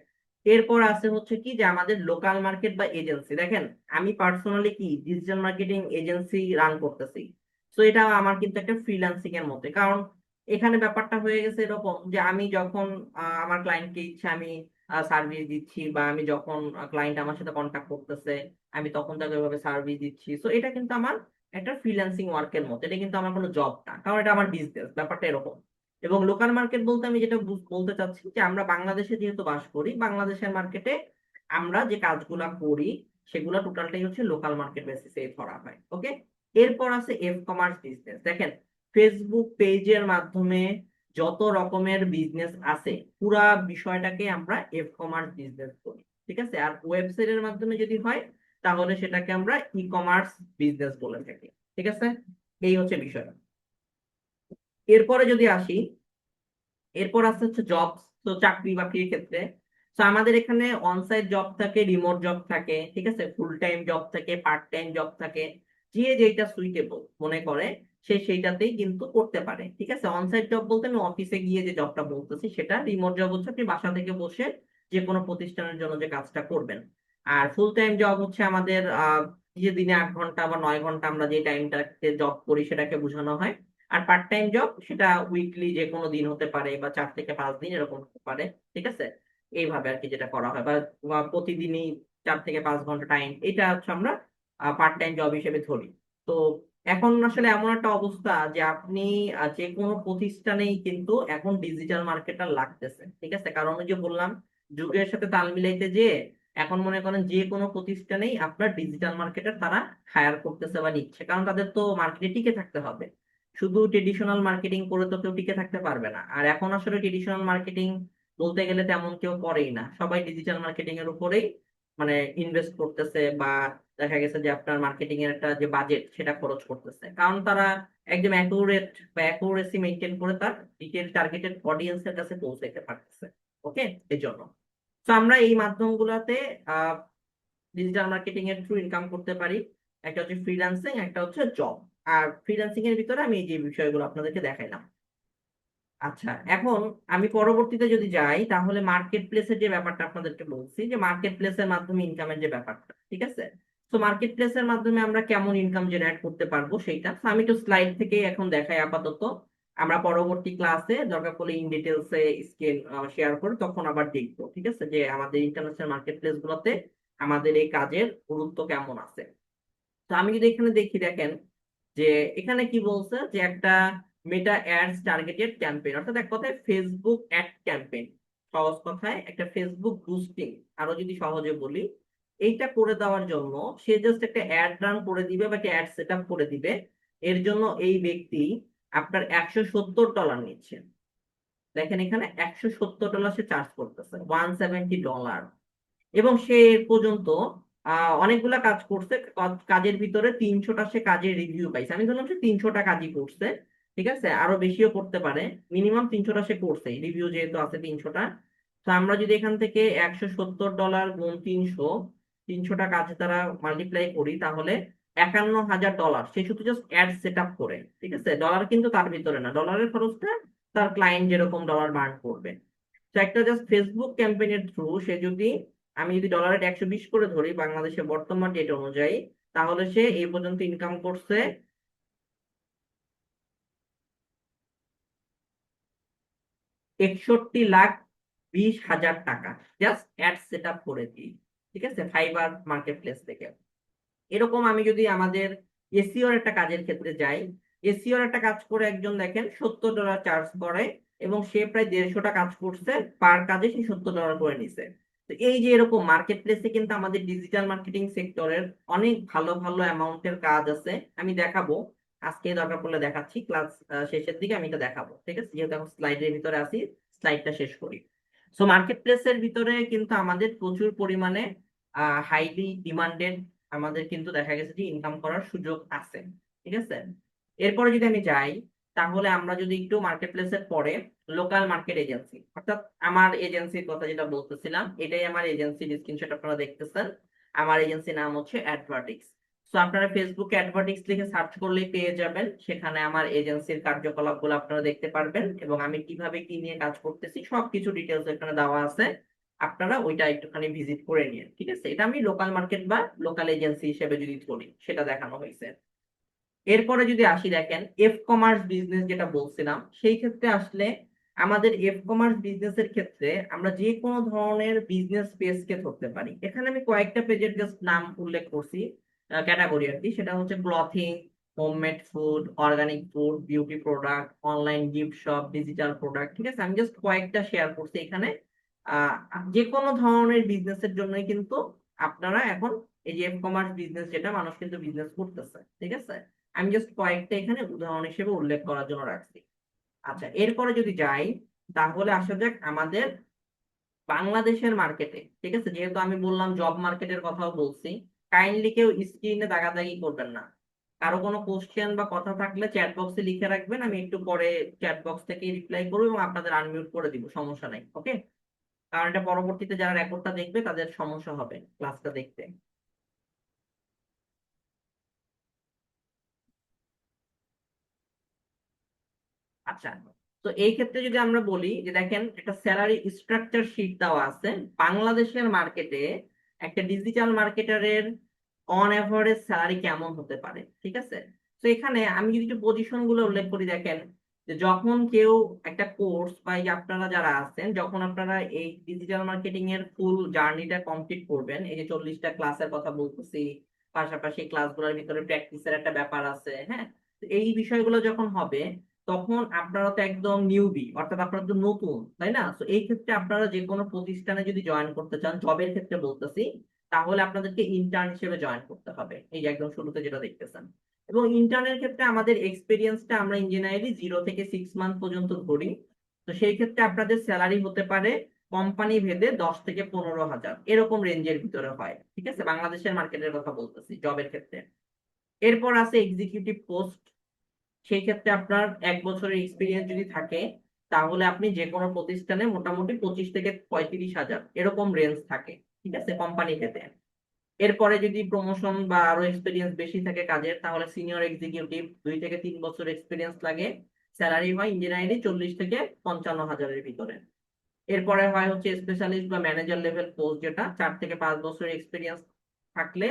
এরপর আছে হচ্ছে কি যে আমাদের লোকাল মার্কেট বা এজেন্সি। দেখেন আমি পার্সোনালি কি ডিজিটাল মার্কেটিং এজেন্সি রান করতেছি। তো এটা আমার কিন্তু একটা ফ্রিল্যান্সিং এর মধ্যে, কারণ এখানে ব্যাপারটা হয়ে গেছে এরকম যে আমি যখন আমার ক্লায়েন্টকে ইচ্ছে আমি সার্ভিস দিচ্ছি, বা আমি যখন ক্লায়েন্ট আমার সাথে কন্ট্যাক্ট করতেছে আমি তখন তাকে ওইভাবে সার্ভিস দিচ্ছি। তো এটা কিন্তু আমার একটা ফ্রিল্যান্সিং ওয়ার্কের মতো, এটা কিন্তু আমার কোনো জব না, কারণ এটা আমার বিজনেস, ব্যাপারটা এরকম। এবং লোকাল মার্কেট বলতে আমি যেটা বলতে চাচ্ছি যে আমরা বাংলাদেশে যেহেতু বাস করি, বাংলাদেশের মার্কেটে আমরা যে কাজগুলা করি সেগুলো টোটালটাই হচ্ছে লোকাল মার্কেট বেসিসে ধরা হয়। ওকে? এরপর আছে এফ কমার্স বিজনেস। দেখেন ফেসবুক পেজের মাধ্যমে যত রকমের বিজনেস আছে পুরা বিষয়টাকে আমরা এফ কমার্স বিজনেস করি, ঠিক আছে? আর ওয়েবসাইটের মাধ্যমে যদি হয় তাহলে সেটাকে আমরা ই কমার্স বিজনেস বলে থাকি, ঠিক আছে? এই হচ্ছে বিষয়। এরপরে যদি আসি, এরপর আসছে হচ্ছে জব। তো চাকরি বাকরির ক্ষেত্রে তো আমাদের এখানে অনসাইট জব থাকে, রিমোট জব থাকে, ঠিক আছে, ফুল টাইম জব থাকে, পার্ট টাইম জব থাকে। যে যেটা সুইটেবল মনে করে সে সেইটাতেই কিন্তু করতে পারে, ঠিক আছে? অনসাইট জব বলতে আমি অফিসে গিয়ে যে জবটা বলতেছি সেটা, রিমোট জব হচ্ছে আপনি বাসা থেকে বসে যে কোনো প্রতিষ্ঠানের জন্য যে কাজটা করবেন। আর ফুল টাইম জব হচ্ছে আমাদের যে দিনে 8 ঘন্টা বা 9 ঘন্টা আমরা যে টাইমটাকে জব করি সেটাকে বোঝানো হয়। আর পার্ট টাইম জব সেটা উইকলি যে কোনো দিন হতে পারে, বা 4 থেকে 5 দিন এরকম হতে পারে, ঠিক আছে? এইভাবে আর কি যেটা করা হয়, বা বা প্রতিদিনই 4 থেকে 5 ঘন্টা টাইম, এটা হচ্ছে আমরা পার্ট টাইম জব হিসেবে ধরি। তো এখন আসলে এমন একটা অবস্থা যে আপনি যে কোনো প্রতিষ্ঠানেই কিন্তু এখন ডিজিটাল মার্কেটার লাগতেছে, ঠিক আছে? কারণ ওই যে বললাম, যুগের সাথে তাল মিলাইতে যে এখন মনে করেন যে কোনো প্রতিষ্ঠানেই আপনার ডিজিটাল মার্কেটার তারা হায়ার করতেছে বা নিচ্ছে, কারণ তাদের তো মার্কেটে টিকে থাকতে হবে। শুধু ট্রেডিশনাল মার্কেটিং করে তো কেউ টিকে থাকতে পারবে না। আর এখন আসলে ট্রেডিশনাল মার্কেটিং বলতে গেলে তেমন কেউ করেই না, সবাই ডিজিটাল মার্কেটিং এর উপরেই মানে ইনভেস্ট করতেছে, বা দেখা গেছে যে আপনার মার্কেটিং এর একটা যে বাজেট সেটা খরচ করতেছে, কারণ তারা একদম অ্যাকুরেট বা অ্যাকুরেসি মেনটেন করে তার ডিটেল টার্গেটেড অডিয়েন্সের কাছে পৌঁছাইতে পারতেছে। ওকে? এই জন্য তো আমরা এই মাধ্যমগুলোতে ডিজিটাল মার্কেটিং এর থ্রু ইনকাম করতে পারি। একটা হচ্ছে ফ্রিল্যান্সিং, একটা হচ্ছে জব। আর ফ্রিল্যান্সিং এর ভিতরে আমি এই যে বিষয়গুলো আপনাদেরকে দেখাইলাম। আচ্ছা, এখন আমি পরবর্তীতে যদি যাই তাহলে মার্কেট প্লেসের যে ব্যাপারটা আপনাদেরকে বলছি, যে মার্কেট প্লেসের মাধ্যমে ইনকামের যে ব্যাপারটা, ঠিক আছে? তো মার্কেট প্লেসের মাধ্যমে আমরা কেমন ইনকাম জেনারেট করতে পারবো সেইটা তো আমি একটু স্লাইড থেকে এখন দেখাই আপাতত। আমরা পরবর্তী ক্লাসে দরকার পড়লে ইন ডিটেলসে স্কেল শেয়ার করে তখন আবার দেখবো, ঠিক আছে, যে আমাদের ইন্টারন্যাশনাল মার্কেট প্লেস গুলোতে আমাদের এই কাজের গুরুত্ব কেমন আছে। তো আমি যদি এখানে দেখি, দেখেন যে এখানে কি বলছে যে একটা মেটা অ্যাডস টার্গেটেড ক্যাম্পেইন, অর্থাৎ এক কথায় ফেসবুক অ্যাড ক্যাম্পেইন। সহজ কথায় একটা ফেসবুক বুস্টিং, আরো যদি সহজে বলি, এইটা করে দেওয়ার জন্য সে জাস্ট একটা অ্যাড রান করে দিবে বা একটা অ্যাড সেট আপ করে দিবে। এর জন্য এই ব্যক্তি আপনার $170 নিচ্ছে। দেখেন এখানে $170 সে চার্জ করতেছে, $170। এবং সে এ পর্যন্ত অনেকগুলা কাজ করছে, কাজের ভিতরে 300টা সে কাজের রিভিউ পাইছে। আমি ধরলাম সে 300টা কাজই করছে, ঠিক আছে, আরো বেশিও করতে পারে, মিনিমাম 300টা সে করছে, রিভিউ যেহেতু আছে 300টা। তো আমরা যদি এখান থেকে $170 গুণ 300 300টা কাজ দ্বারা মাল্টিপ্লাই করি, তাহলে $51,000 সে শুধু জাস্ট অ্যাড সেট আপ করে। ঠিক আছে, ডলার কিন্তু তার ভিতরে না, ডলারের খরচটা তার ক্লায়েন্ট যেরকম ডলার বার্ন করবে। তো একটা জাস্ট ফেসবুক ক্যাম্পেইনের থ্রু সে যদি, আমি যদি ডলারের 120 করে ধরি বাংলাদেশের বর্তমান রেট অনুযায়ী, তাহলে সে এই পর্যন্ত ইনকাম করছে 61,20,000 টাকা, জাস্ট অ্যাড সেট আপ করে দিই। ঠিক আছে, ফাইবার মার্কেট প্লেস থেকে। এরকম আমি যদি আমাদের এসিওর একটা কাজের ক্ষেত্রে যাই, এসিওর একটা কাজ করে একজন দেখেন $70 চার্জ করে, এবং সে প্রায় 150টা কাজ করছে, পার কাজে সে $70 করে নিছে। তো এই যে এরকম মার্কেট প্লেসে কিন্তু আমাদের ডিজিটাল মার্কেটিং সেক্টরের অনেক ভালো ভালো অ্যামাউন্টের কাজ আছে। আমি দেখাবো, আজকে দরকার পড়লে দেখাচ্ছি, ক্লাস শেষের দিকে আমি এটা দেখাবো। ঠিক আছে, যেহেতু এখন স্লাইডের ভিতরে আছি, স্লাইডটা শেষ করি। সো মার্কেট প্লেসের ভিতরে কিন্তু আমাদের প্রচুর পরিমাণে হাইলি ডিমান্ডেড, আমাদের কিন্তু দেখা গেছে যে ইনকাম করার সুযোগ আছে। ঠিক আছে, এরপরে যদি আমি যাই, তাহলে আমরা যদি একটু মার্কেট প্লেসের পরে লোকাল মার্কেট এজেন্সি, অর্থাৎ আমার এজেন্সির কথা যেটা বলতেছিলাম, এটাই আমার এজেন্সির স্ক্রিনশট আপনারা দেখতেছেন। আমার এজেন্সির নাম হচ্ছে অ্যাডভার্টিক্স। সো আপনারা ফেসবুকে অ্যাডভার্টিক্স লিখে সার্চ করলেই পেয়ে যাবেন, সেখানে আমার এজেন্সির কার্যকলাপগুলো আপনারা দেখতে পারবেন, এবং আমি কিভাবে কি নিয়ে কাজ করতেছি সবকিছু ডিটেলস এখানে দেওয়া আছে। আপনারা ওইটা একটুখানি ভিজিট করে নিন। ঠিক আছে, এটা আমি লোকাল মার্কেট বা লোকাল এজেন্সি হিসেবে যদি করি, সেটা দেখানো হয়েছে। এরপরে যদি আসি, দেখেন এফ কমার্স বিজনেস যেটা বলছিলাম, সেই ক্ষেত্রে আসলে আমাদের এফ কমার্স বিজনেসের ক্ষেত্রে আমরা যে কোনো ধরনের বিজনেস পেজকে ধরতে পারি। এখানে আমি কয়েকটা পেজের জাস্ট নাম উল্লেখ করছি, ক্যাটাগরি আর কি। সেটা হচ্ছে clothing, homemade food, organic food, beauty product, online gift shop, digital product. ঠিক আছে, আমি জাস্ট কয়েকটা শেয়ার করছি এখানে। আহ যে কোনো ধরনের বিজনেসের জন্যই কিন্তু আপনারা এখন এই যে এফ কমার্স বিজনেস, যেটা মানুষ কিন্তু বিজনেস করতেছে। ঠিক আছে, আমি জাস্ট কয়েকটা এখানে উদাহরণ হিসেবে উল্লেখ করার জন্য রাখছি। আচ্ছা, এরপরে যদি যাই, তাহলে আসা যাক আমাদের বাংলাদেশের মার্কেটে। ঠিক আছে, যেহেতু আমি বললাম জব মার্কেটের কথাও বলছি, কাইন্ডলি কেউ স্ক্রিনে দাগাদাগি করবেন না। কারো কোনো কোশ্চেন বা কথা থাকলে চ্যাট বক্সে লিখে রাখবেন, আমি একটু পরে চ্যাট বক্স থেকে রিপ্লাই করবো এবং আপনাদের আনমিউট করে দিব, সমস্যা নাই। ওকে, কারণ এটা পরবর্তীতে যারা রেকর্ডটা দেখবে তাদের সমস্যা হবে ক্লাসটা দেখতে। আচ্ছা, তো এই ক্ষেত্রে যদি আমরা বলি যে দেখেন একটা স্যালারি স্ট্রাকচার শিট দেওয়া আছে বাংলাদেশের মার্কেটে, একটা ডিজিটাল মার্কেটারের অন এভারেজ স্যালারি কেমন হতে পারে। ঠিক আছে, তো এখানে আমি যদি একটু পজিশন গুলো উল্লেখ করি, দেখেন যে যখন কেউ একটা কোর্স বা এই যে আপনারা যারা আছেন, যখন আপনারা এই ডিজিটাল মার্কেটিং এর ফুল জার্নিটা কমপ্লিট করবেন, এই যে 40টা ক্লাসের কথা বলতেছি, পাশাপাশি ক্লাসগুলোর ভিতরে প্র্যাকটিসের একটা ব্যাপার আছে, হ্যাঁ, তো এই বিষয়গুলো যখন হবে, তখন আপনারা তো একদম নিউবি, অর্থাৎ আপনারা তো নতুন, তাই না? তো এই ক্ষেত্রে আপনারা যে কোনো প্রতিষ্ঠানে যদি জয়েন করতে চান, জবের ক্ষেত্রে বলতেছি, তাহলে আপনাদেরকে ইন্টার্ন হিসেবে জয়েন করতে হবে, এই যে একদম শুরুতে যেটা দেখতেছেন। এবং ইন্টার্নের ক্ষেত্রে আমাদের এক্সপিরিয়েন্সটা আমরা ইঞ্জিনিয়ারিং 0 থেকে 6 মান্থ পর্যন্ত ধরি। তো সেই ক্ষেত্রে আপনাদের স্যালারি হতে পারে কোম্পানি ভেদে 10 থেকে 15 হাজার, এরকম রেঞ্জের ভিতরে হয়। ঠিক আছে, বাংলাদেশের মার্কেটের কথা বলতেছি জবের ক্ষেত্রে। এরপর আছে এক্সিকিউটিভ পোস্ট। সেই ক্ষেত্রে আপনার 1 বছরের এক্সপিরিয়েন্স যদি থাকে, তাহলে আপনি যে কোনো প্রতিষ্ঠানে মোটামুটি 25 থেকে 35 হাজার এরকম রেঞ্জ থাকে। ঠিক আছে, কোম্পানি ভেদে। এরপরে যদি প্রমোশন বা আরো এক্সপিরিয়েন্স বেশি থাকে কাজের, তাহলে সিনিয়র এক্সিকিউটিভ, 2 থেকে 3 বছর এক্সপিরিয়েন্স লাগে। স্যালারি হয় ইঞ্জিনিয়ারিং 40 থেকে 55 হাজারের ভিতরে। এরপরে হয় হচ্ছে স্পেশালিস্ট বা ম্যানেজার লেভেল পোস্ট, যেটা 4 থেকে 5 বছর এক্সপিরিয়েন্স থাকলে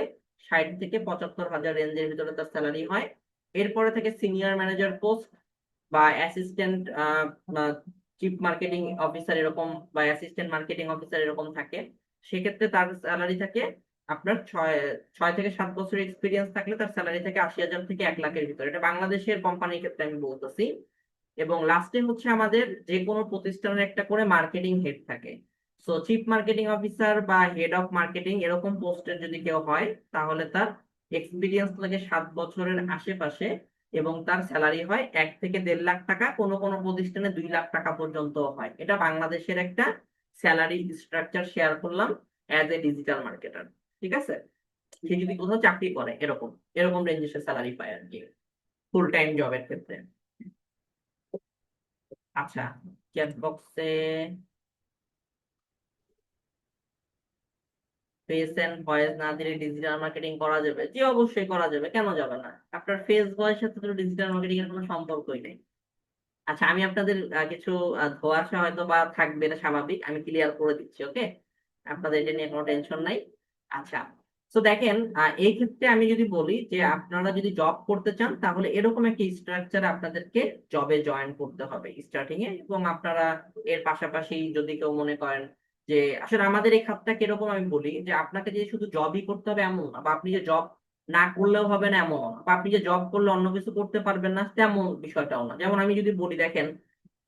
60 থেকে 75 হাজার রেঞ্জের ভিতরে তার স্যালারি হয়। এরপরে থেকে সিনিয়র ম্যানেজার পোস্ট বা অ্যাসিস্ট্যান্ট চিফ মার্কেটিং অফিসার এরকম, বা অ্যাসিস্ট্যান্ট মার্কেটিং অফিসার এরকম থাকে। সেক্ষেত্রে তার স্যালারি থাকে আপনার 6 থেকে 7 বছর এক্সপিরিয়েন্স থাকলে তার স্যালারি থাকে 80 হাজার থেকে 1 লাখের ভিতরে। এটা বাংলাদেশের কোম্পানির ক্ষেত্রে আমি বলতেছি। এবং লাস্টে হচ্ছে আমাদের যে কোনো প্রতিষ্ঠানের একটা করে মার্কেটিং হেড থাকে। সো চিফ মার্কেটিং অফিসার বা হেড অফ মার্কেটিং এরকম পোস্টের যদি কেউ হয়, তাহলে তার এক্সপিরিয়েন্স লাগে 7 বছরের আশেপাশে, এবং তার স্যালারি হয় 1 থেকে 1.5 লাখ টাকা, কোনো কোনো প্রতিষ্ঠানে 2 লাখ টাকা পর্যন্ত হয়। এটা বাংলাদেশের একটা স্যালারি স্ট্রাকচার শেয়ার করলাম অ্যাজ এ ডিজিটাল মার্কেটার। ঠিক আছে, সে যদি কোথাও চাকরি করে, এরকম এরকম রেঞ্জের স্যালারি পায় আর কি, ফুল টাইম জবের ক্ষেত্রে। আচ্ছা, চ্যাট বক্সে ফেস এন্ড ভয়েস না দিলে ডিজিটাল মার্কেটিং করা যাবে? জি অবশ্যই করা যাবে, কেন যাবে না? আপনার ফেস ভয়েস সাথে তো ডিজিটাল মার্কেটিং এর কোনো সম্পর্কই নেই। আচ্ছা, আমি আপনাদের কিছু ধোঁয়াশা হয়তো বা থাকবে, এটা স্বাভাবিক, আমি ক্লিয়ার করে দিচ্ছি। ওকে, আপনাদের এটা নিয়ে কোনো টেনশন নাই। আচ্ছা, তো দেখেন, এই ক্ষেত্রে আমি যদি বলি যে আপনারা যদি জব করতে চান তাহলে এরকম একটা স্ট্রাকচার আপনাদেরকে জবে জয়েন করতে হবে স্টার্টিং এ। এবং আপনারা এর পাশাপাশি যদি কেউ মনে করেন যে আসলে আমাদের এই খাতটা কিরকম, আমি বলি যে আপনাকে যে শুধু জবই করতে হবে এমন না, বা আপনি যে জব না করলেও হবে না এমন না, বা আপনি যে জব করলে অন্য কিছু করতে পারবেন না তেমন বিষয়টাও না। যেমন আমি যদি বলি, দেখেন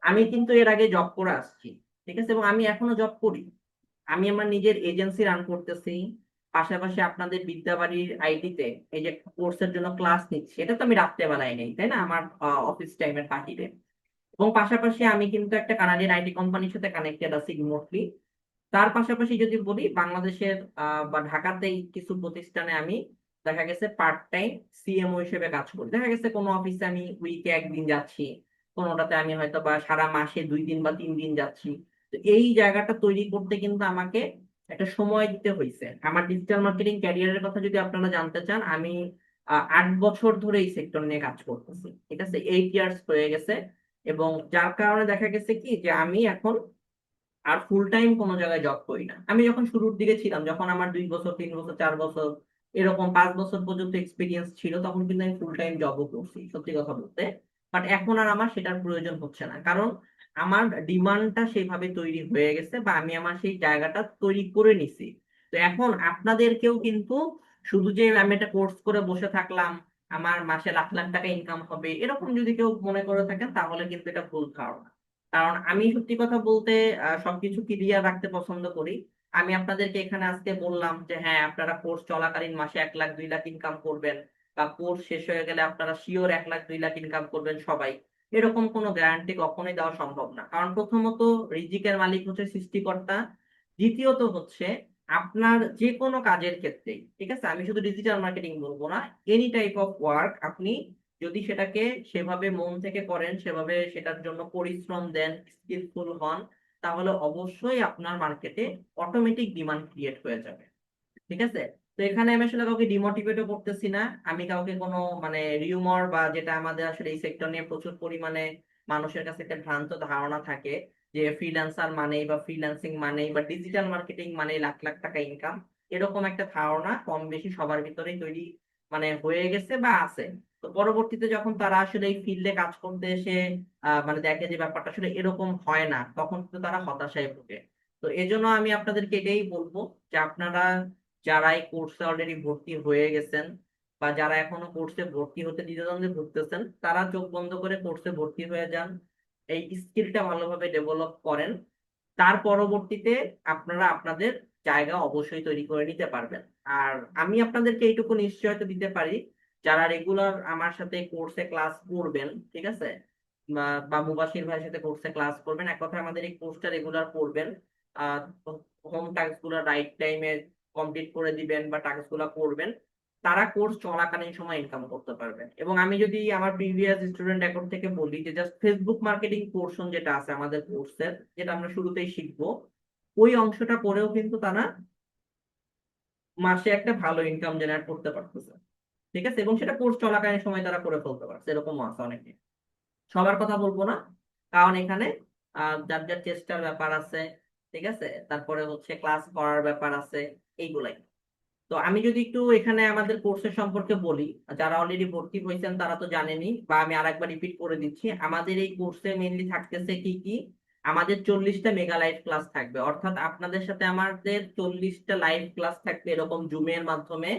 আমি কিন্তু এর আগে জব করে আসছি, ঠিক আছে, এবং আমি এখনো জব করি। আমি আমার নিজের এজেন্সি রান করতেছি, পাশাপাশি আপনাদের বিদ্যাবাড়ির আইডিতে এই যে কোর্সের জন্য ক্লাস নিচ্ছি, এটা তো আমি রাত্রেবেলায় নেই, তাই না, আমার অফিস টাইমের বাহিরে। এবং পাশাপাশি আমি কিন্তু একটা কানাডিয়ান আইটি কোম্পানির সাথে কানেক্টেড আছি রিমোটলি। তার পাশাপাশি যদি বলি, বাংলাদেশের বা ঢাকাতেই কিছু প্রতিষ্ঠানে আমি দেখা গেছে পার্ট টাইম সিএমও হিসেবে কাজ করি। দেখা গেছে কোনো অফিসে আমি উইকে একদিন যাচ্ছি, কোনোটাতে আমি হয়তো বা সারা মাসে 2 দিন বা 3 দিন যাচ্ছি। তো এই জায়গাটা তৈরি করতে কিন্তু আমাকে একটা সময় দিতে হয়েছে। আমার ডিজিটাল মার্কেটিং ক্যারিয়ারের কথা যদি আপনারা জানতে চান, আমি 8 বছর ধরে এই সেক্টর নিয়ে কাজ করতেছি, ঠিক আছে, 8 ইয়ার্স হয়ে গেছে। এবং যার কারণে দেখা গেছে কি যে আমি এখন আর ফুল টাইম কোনো জায়গায় জব করি না। আমি যখন শুরুর দিকে ছিলাম, যখন আমার 2 বছর 3 বছর 4 বছর এরকম 5 বছর পর্যন্ত এক্সপিরিয়েন্স ছিল, তখন কিন্তু আমি ফুল টাইম জবও করছি, সত্যি কথা বলতে। বাট এখন আর আমার সেটার প্রয়োজন হচ্ছে না, কারণ আমার ডিমান্ডটা সেইভাবে তৈরি হয়ে গেছে, বা আমি আমার সেই জায়গাটা তৈরি করে নিছি। তো এখন আপনাদেরকেও কিন্তু শুধু যে আমি একটা কোর্স করে বসে থাকলাম, আমার মাসে লাখ লাখ টাকা ইনকাম হবে, এরকম যদি কেউ মনে করে থাকেন তাহলে কিন্তু এটা ভুল ধারণা। কারণ আমি সত্যি কথা বলতে সবকিছু ক্লিয়ার রাখতে পছন্দ করি। আমি আপনাদেরকে এখানে আজকে বললাম যে হ্যাঁ, আপনারা কোর্স চলাকালীন মাসে 1 লাখ 2 লাখ ইনকাম করবেন, বা কোর্স শেষ হয়ে গেলে আপনারা শিওর 1 লাখ 2 লাখ ইনকাম করবেন সবাই, এরকম কোনো গ্যারান্টি কখনোই দেওয়া সম্ভব না। কারণ প্রথমত রিজিকের মালিক হচ্ছে সৃষ্টিকর্তা, দ্বিতীয়ত হচ্ছে আপনার যে কোনো কাজের ক্ষেত্রে, ঠিক আছে, আমি শুধু ডিজিটাল মার্কেটিং বলবো না, এনি টাইপ অফ ওয়ার্ক আপনি যদি সেটাকে সেভাবে মন থেকে করেন, সেভাবে সেটার জন্য পরিশ্রম দেন, স্কিলফুল হন, তাহলে অবশ্যই আপনার মার্কেটে অটোমেটিক ডিমান্ড ক্রিয়েট হয়ে যাবে, ঠিক আছে। তো এখানে আমি আসলে কাউকে ডিমোটিভেটও করতেছি না, আমি কাউকে কোনো মানে রিউমার বা যেটা আমাদের আসলে এই সেক্টর নিয়ে প্রচুর পরিমাণে মানুষের কাছে একটা ভ্রান্ত ধারণা থাকে যে ফ্রিল্যান্সার মানেই বা ফ্রিল্যান্সিং মানেই বা ডিজিটাল মার্কেটিং মানেই লাখ লাখ টাকা ইনকাম, এরকম একটা ধারণা কম বেশি সবার ভিতরেই তৈরি মানে হয়ে গেছে বা আছে। তো পরবর্তীতে যখন তারা আসলে এই ফিল্ডে কাজ করতে এসে মানে দেখে যে ব্যাপারটা আসলে এরকম হয় না, তখন কিন্তু তারা হতাশায় ভোগে। তো এজন্য আমি আপনাদেরকে এটাই বলবো যে আপনারা যারা এই কোর্সে অলরেডি ভর্তি হয়ে গেছেন, বা যারা এখনো কোর্সে ভর্তি হতে দ্বিধাদ্বন্দ্বে ভুগতেছেন, তারা চোখ বন্ধ করে কোর্সে ভর্তি হয়ে যান, এই স্কিলটা ভালোভাবে ডেভেলপ করেন। তার পরবর্তীতে আপনারা আপনাদের জায়গা অবশ্যই তৈরি করে নিতে পারবেন। আর আমি আপনাদেরকে এইটুকু নিশ্চয়তা দিতে পারি, যারা রেগুলার আমার সাথে কোর্সে ক্লাস করবেন, ঠিক আছে, বা মুবাশির ভাইয়ের সাথে কোর্সে ক্লাস করবেন, এক কথায় আমাদের এই কোর্সটা রেগুলার করবেন, আহ হোম টাস্ক গুলো রাইট টাইমে কমপ্লিট করে দিবেন বা টাস্ক গুলো করবেন, তারা কোর্স চলাকালীন সময় ইনকাম করতে পারবেন। এবং আমি যদি আমার প্রিভিয়াস স্টুডেন্ট রেকর্ড থেকে বলি যে জাস্ট ফেসবুক মার্কেটিং পোর্শন যেটা আছে আমাদের কোর্সের, যেটা আমরা শুরুতেই শিখবো, ওই অংশটা পরেও কিন্তু তারা মাসে একটা ভালো ইনকাম জেনারেট করতে পারতেছে, ঠিক আছে, এবং সেটা কোর্স চলাকালীন সময় তারা করে ফেলতে পারছে, এরকমও আছে অনেকে। সবার কথা বলবো না, কারণ এখানে যার যার চেষ্টার ব্যাপার আছে, ঠিক আছে, তারপরে হচ্ছে ক্লাস করার ব্যাপার আছে, এইগুলাই। তো আমি যদি একটু এখানে আমাদের কোর্সের সম্পর্কে বলি, যারা অলরেডি ভর্তি হয়েছেন তারা তো জানেনই, বা আমি আরেকবার রিপিট করে দিচ্ছি, আমাদের এই কোর্সে মেইনলি থাকতেছে কি কি। আমাদের 40টা মেগা লাইভ ক্লাস থাকবে, অর্থাৎ আপনাদের সাথে আমাদের 40টা লাইভ ক্লাস থাকবে এরকম জুমের মাধ্যমে।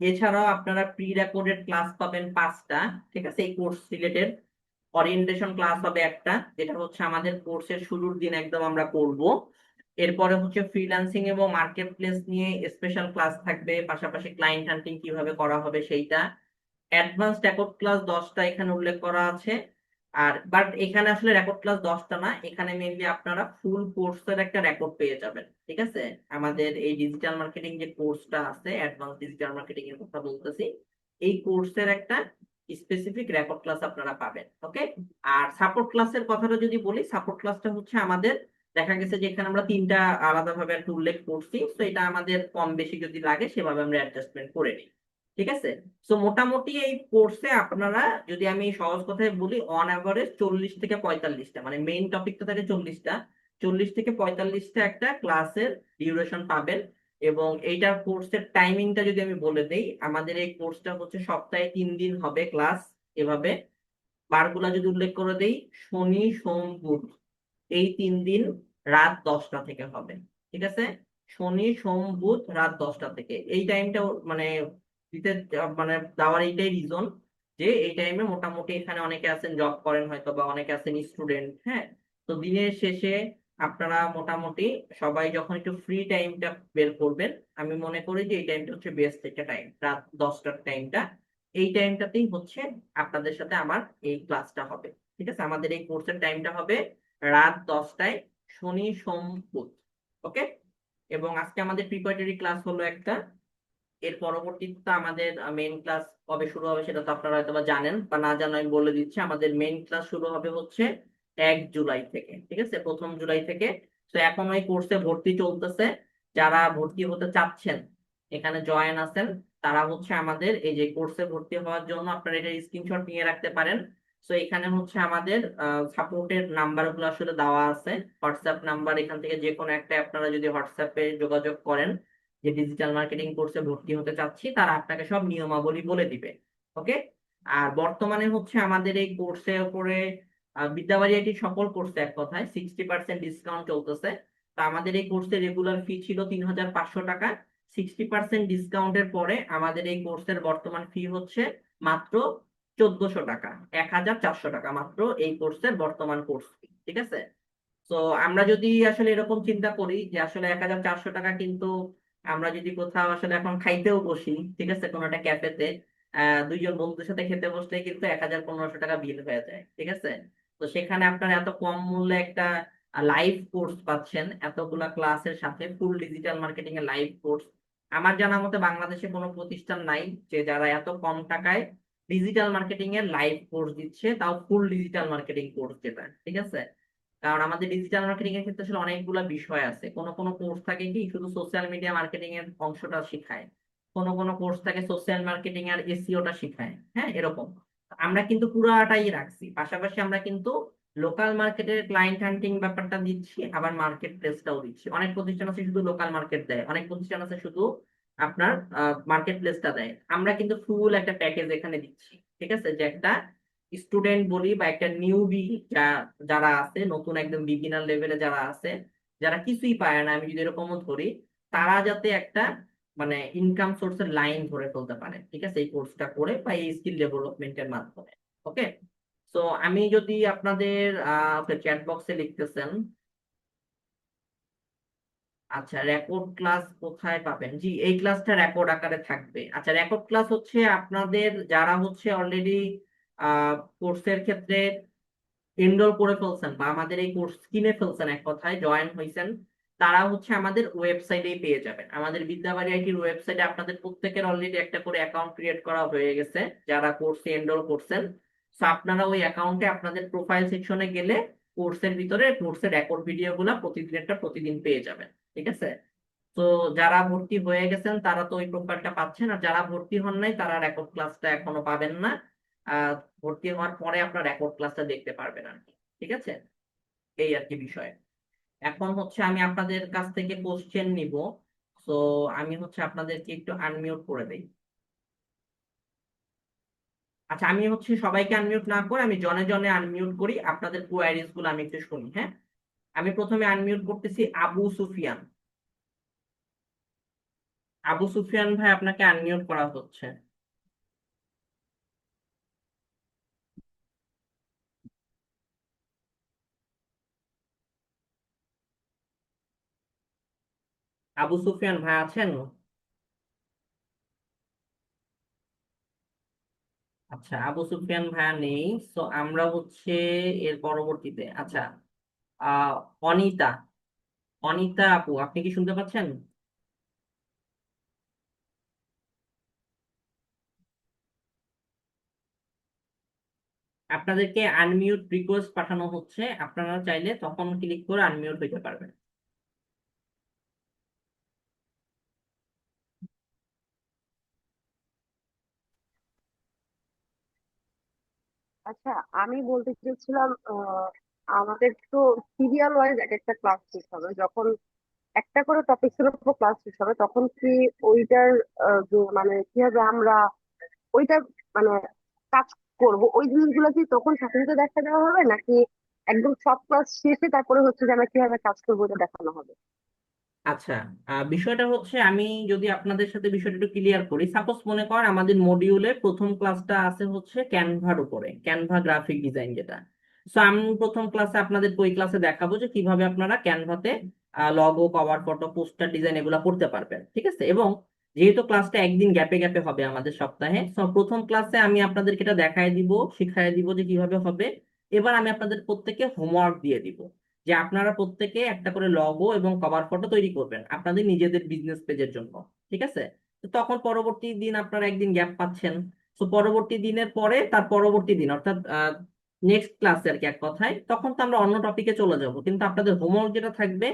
এছাড়াও আপনারা প্রি রেকর্ডেড ক্লাস পাবেন 5টা, ঠিক আছে, এই কোর্স রিলেটেড। ওরিয়েন্টেশন ক্লাস হবে একটা, যেটা হচ্ছে আমাদের কোর্সের শুরুর দিন একদম আমরা করব। এরপরে হচ্ছে ফ্রিল্যান্সিং এবং মার্কেট প্লেস নিয়ে স্পেশাল ক্লাস থাকবে, পাশাপাশি ক্লায়েন্ট হান্টিং কিভাবে করা হবে সেইটা। অ্যাডভান্সড রেকর্ড ক্লাস 10টা এখানে উল্লেখ করা আছে। আর বাট এখানে আসলে রেকর্ড ক্লাস 10টা না, এখানে মেইনলি আপনারা ফুল কোর্সের একটা রেকর্ড পেয়ে যাবেন, ঠিক আছে। আমাদের এই ডিজিটাল মার্কেটিং যে কোর্সটা আছে, অ্যাডভান্স ডিজিটাল মার্কেটিং এর কথা বলতেছি, এই কোর্সের একটা স্পেসিফিক রেকর্ড ক্লাস আপনারা পাবেন। ওকে, আর সাপোর্ট ক্লাসের কথাটা যদি বলি, সাপোর্ট ক্লাসটা হচ্ছে আমাদের দেখা গেছে যে এখানে আমরা তিনটা আলাদাভাবে একটা উল্লেখ করছি, তো এটা আমাদের কম বেশি যদি লাগে সেভাবে আমরা অ্যাডজাস্টমেন্ট করে নিই। ঠিক আছে। তো মোটামুটি এই কোর্সে আপনারা, যদি আমি সহজ কথায় বলি, অন অ্যাভারেজ 40 থেকে 45টা, মানে মেইন টপিকটা থাকে 40টা, 40 থেকে 45টা একটা ক্লাসের ডিউরেশন পাবেন। এবং এইটার কোর্সের টাইমিংটা যদি আমি বলে দেই, আমাদের এই কোর্সটা হচ্ছে সপ্তাহে 3 দিন হবে ক্লাস। এভাবে বারগুলা যদি উল্লেখ করে দেই, শনি সোম বুধ, এই 3 দিন রাত 10টা থেকে হবে। ঠিক আছে। শনি সোম বুধ রাত 10টা থেকে এই টাইমটা মানে দিতে, মানে দেওয়ার এইটাই রিজন যে এই টাইমে মোটামুটি এখানে অনেকে আছেন জব করেন হয়তো, বা অনেকে আছেন স্টুডেন্ট। হ্যাঁ। তো দিনের শেষে আপনারা মোটামুটি সবাই যখন একটু ফ্রি টাইমটা বের করবেন, আমি মনে করি যে এই টাইমটা হচ্ছে বেস্ট একটা টাইম, রাত 10টার টাইমটা। এই টাইমটাতেই হচ্ছে আপনাদের সাথে আমার এই ক্লাসটা হবে। ঠিক আছে। আমাদের এই কোর্সের টাইমটা হবে রাত 10টায়, শনি সোম বুধ। ওকে। এবং আজকে আমাদের প্রিপারেটরি ক্লাস হলো একটা। এর পরবর্তীতে আমাদের মেইন ক্লাস কবে শুরু হবে সেটা তো আপনারা হয়তো বা জানেন, বা না জানো আমি বলে দিচ্ছি। আমাদের মেইন ক্লাস শুরু হবে হচ্ছে 1 জুলাই থেকে। ঠিক আছে, 1ম জুলাই থেকে। তো এখন ওই কোর্সে ভর্তি চলতেছে। যারা ভর্তি হতে চাচ্ছেন, এখানে জয়েন আছেন, তারা হচ্ছে আমাদের এই যে কোর্সে ভর্তি হওয়ার জন্য আপনারা এটা স্ক্রিনশট নিয়ে রাখতে পারেন। তো এখানে হচ্ছে আমাদের সাপোর্টের নাম্বার গুলো আসলে দেওয়া আছে, হোয়াটসঅ্যাপ নাম্বার। এখান থেকে যে কোনো একটা আপনারা যদি হোয়াটসঅ্যাপে যোগাযোগ করেন যে ডিজিটাল মার্কেটিং কোর্সে ভর্তি হতে চাচ্ছি, তারা আপনাকে সব নিয়মাবলী বলে দিবে। ওকে। আর বর্তমানে হচ্ছে আমাদের এই কোর্সের উপরে বিদ্যাবাড়ি আইটির সকল কোর্সে এক কথায় 60% ডিসকাউন্ট চলতেছে। তা আমাদের এই কোর্সের রেগুলার ফি ছিল 3500 টাকা। 60% ডিসকাউন্টের পরে আমাদের এই কোর্সের বর্তমান ফি হচ্ছে মাত্র 1400 টাকা। 1400 টাকা মাত্র এই কোর্সের বর্তমান কোর্স ফি। ঠিক আছে। তো আমরা যদি আসলে এরকম চিন্তা করি যে আসলে 1400 টাকা কিন্তু, আমরা যদি কোথাও আসলে এখন খাইতেও বসি, ঠিক আছে, কোনো একটা ক্যাফেতে, দুইজন বন্ধুদের সাথে খেতে বসলে কিন্তু 1000-1500 টাকা বিল হয়ে যায়। ঠিক আছে। তো সেখানে আপনার এত কম মূল্যে একটা লাইভ কোর্স পাচ্ছেন, এতগুলা ক্লাসের সাথে ফুল ডিজিটাল মার্কেটিং এর লাইভ কোর্স। আমার জানা মতে বাংলাদেশে কোনো প্রতিষ্ঠান নাই যে যারা এত কম টাকায় ডিজিটাল মার্কেটিং এর লাইভ কোর্স দিচ্ছে, তাও ফুল ডিজিটাল মার্কেটিং কোর্স যেটা। ঠিক আছে। কারণ আমাদের ডিজিটাল মার্কেটিং এর ক্ষেত্রে আসলে অনেকগুলো বিষয় আছে। কোনো কোনো কোর্স থাকে কি শুধু সোশ্যাল মিডিয়া মার্কেটিং এর অংশটা শিখায়, কোনো কোনো কোর্স থাকে সোশ্যাল মার্কেটিং আর এসইওটা শিখায়। হ্যাঁ, এরকম। আমরা কিন্তু পুরাটাই রাখছি, পাশাপাশি আমরা কিন্তু লোকাল মার্কেটের ক্লায়েন্ট হান্টিং ব্যাপারটা দিচ্ছি, আবার মার্কেট প্লেসটাও দিচ্ছি। অনেক প্রতিষ্ঠান আছে শুধু লোকাল মার্কেট দেয়, অনেক প্রতিষ্ঠান আছে শুধু আপনার মার্কেট প্লেসটা দেয়। আমরা কিন্তু ফুল একটা প্যাকেজ এখানে দিচ্ছি। ঠিক আছে। যে একটা স্টুডেন্ট বলি বা একটা নিউবি, যারা আছে নতুন একদম বিগিনার লেভেলে যারা আছে, যারা কিছুই পায় না, আমি যদি এরকমও ধরি, তারা যাতে একটা মানে ইনকাম সোর্সের লাইন ধরে ফেলতে পারে। ঠিক আছে, এই কোর্সটা করে বা এই স্কিল ডেভেলপমেন্টের মাধ্যমে। ওকে। তো আমি যদি আপনাদের চ্যাট বক্সে লিখতেছেন, আচ্ছা রেকর্ড ক্লাস কোথায় পাবেন? জি, এই ক্লাসটা রেকর্ড আকারে থাকবে। আচ্ছা, রেকর্ড ক্লাস হচ্ছে আপনাদের যারা হচ্ছে অলরেডি কোর্সের ক্ষেত্রে এনরোল করে ফেলছেন বা আমাদের এই কোর্স কিনে ফেলছেন, এক কথায় জয়েন হয়েছেন, তারা হচ্ছে আমাদের ওয়েবসাইটেই পেয়ে যাবেন। আমাদের বিদ্যাবাড়ি আইটির ওয়েবসাইটে আপনাদের প্রত্যেকের অলরেডি একটা করে অ্যাকাউন্ট ক্রিয়েট করা হয়ে গেছে যারা কোর্সে এনরোল করছেন। তো আপনারা ওই অ্যাকাউন্টে আপনাদের প্রোফাইল সেকশনে গেলে কোর্সের ভিতরে কোর্সের রেকর্ড ভিডিও গুলা প্রতিদিনেরটা প্রতিদিন পেয়ে যাবেন। ঠিক আছে। তো যারা ভর্তি হয়ে গেছেন তারা তো ওই প্রোফাইলটা পাচ্ছেন, আর যারা ভর্তি হন নাই তারা রেকর্ড ক্লাসটা এখনো পাবেন না। আহ ভর্তি হওয়ার পরে আপনার রেকর্ড ক্লাসটা দেখতে পারবেন আর কি। ঠিক আছে। এই আর কি বিষয়। এখন হচ্ছে আমি আপনাদের কাছ থেকে কোশ্চেন নিব। তো আমি হচ্ছে আপনাদেরকে একটু আনমিউট করে দেই। আচ্ছা, আমি হচ্ছে সবাইকে আনমিউট না করে আমি জনে জনে আনমিউট করি, আপনাদের কোয়ারিজ গুলো আমি একটু শুনি। হ্যাঁ। আমি প্রথমে আনমিউট করতেছি আবু সুফিয়ান। আবু সুফিয়ান ভাই, আপনাকে আনমিউট করা হচ্ছে। আবু সুফিয়ান ভাই আছেন? আচ্ছা, আবু সুফিয়ান ভাইয়া নেই। তো আমরা হচ্ছে এর পরবর্তীতে, আচ্ছা, আহ অনিতা। অনিতা আপু, আপনি কি শুনতে পাচ্ছেন? আপনাদেরকে আনমিউট রিকোয়েস্ট পাঠানো হচ্ছে, আপনারা চাইলে তখন ক্লিক করে আনমিউট হইতে পারবেন। আচ্ছা, আমি বলতে চাইছিলাম আমাদের তো সিরিয়াল ওয়াইজ এক একটা ক্লাস শেষ হবে, যখন একটা করে টপিকস এর উপর ক্লাস শেষ হবে তখন কি ওইটার যে মানে কিভাবে আমরা ওইটা মানে কাজ করব ওই জিনিসগুলো কি তখন সাথে সাথে দেখা দেওয়া হবে, নাকি একদম সব ক্লাস শেষে তারপরে হচ্ছে যে আমরা কিভাবে কাজ করবো ওটা দেখানো হবে? আচ্ছা, বিষয়টা হচ্ছে আমি যদি আপনাদের সাথে বিষয়টা একটু ক্লিয়ার করি, সাপোজ মনে করেন আমাদের মডিউলে প্রথম ক্লাসটা আছে হচ্ছে ক্যানভার উপরে, ক্যানভা গ্রাফিক ডিজাইন যেটা। সো আমি প্রথম ক্লাসে আপনাদের ওই ক্লাসে দেখাবো যে কিভাবে আপনারা ক্যানভাতে logo, cover photo, poster design এগুলো করতে পারবেন, ঠিক আছে। এবং যেহেতু ক্লাসটা একদিন গ্যাপে গ্যাপে হবে আমাদের সপ্তাহে, সো প্রথম ক্লাসে আমি আপনাদেরকে এটা দেখায় দিব, শিখাই দিব যে কিভাবে হবে। এবার আমি আপনাদের প্রত্যেককে হোমওয়ার্ক দিয়ে দিব যে আপনারা প্রত্যেকে একটা করে লগো এবং কভার ফটো তৈরি করবেন আপনাদের নিজেদের বিজনেস পেজের জন্য, ঠিক আছে। তো তখন পরবর্তী দিন আপনারা একদিন গ্যাপ পাচ্ছেন। তো পরবর্তী দিনের পরে তার পরবর্তী দিন অর্থাৎ নেক্সট ক্লাসে আর কি, এক কথায় তখন তো আমরা অন্য টপিকে চলে যাব, কিন্তু আপনাদের হোমওয়ার্ক যেটা থাকবে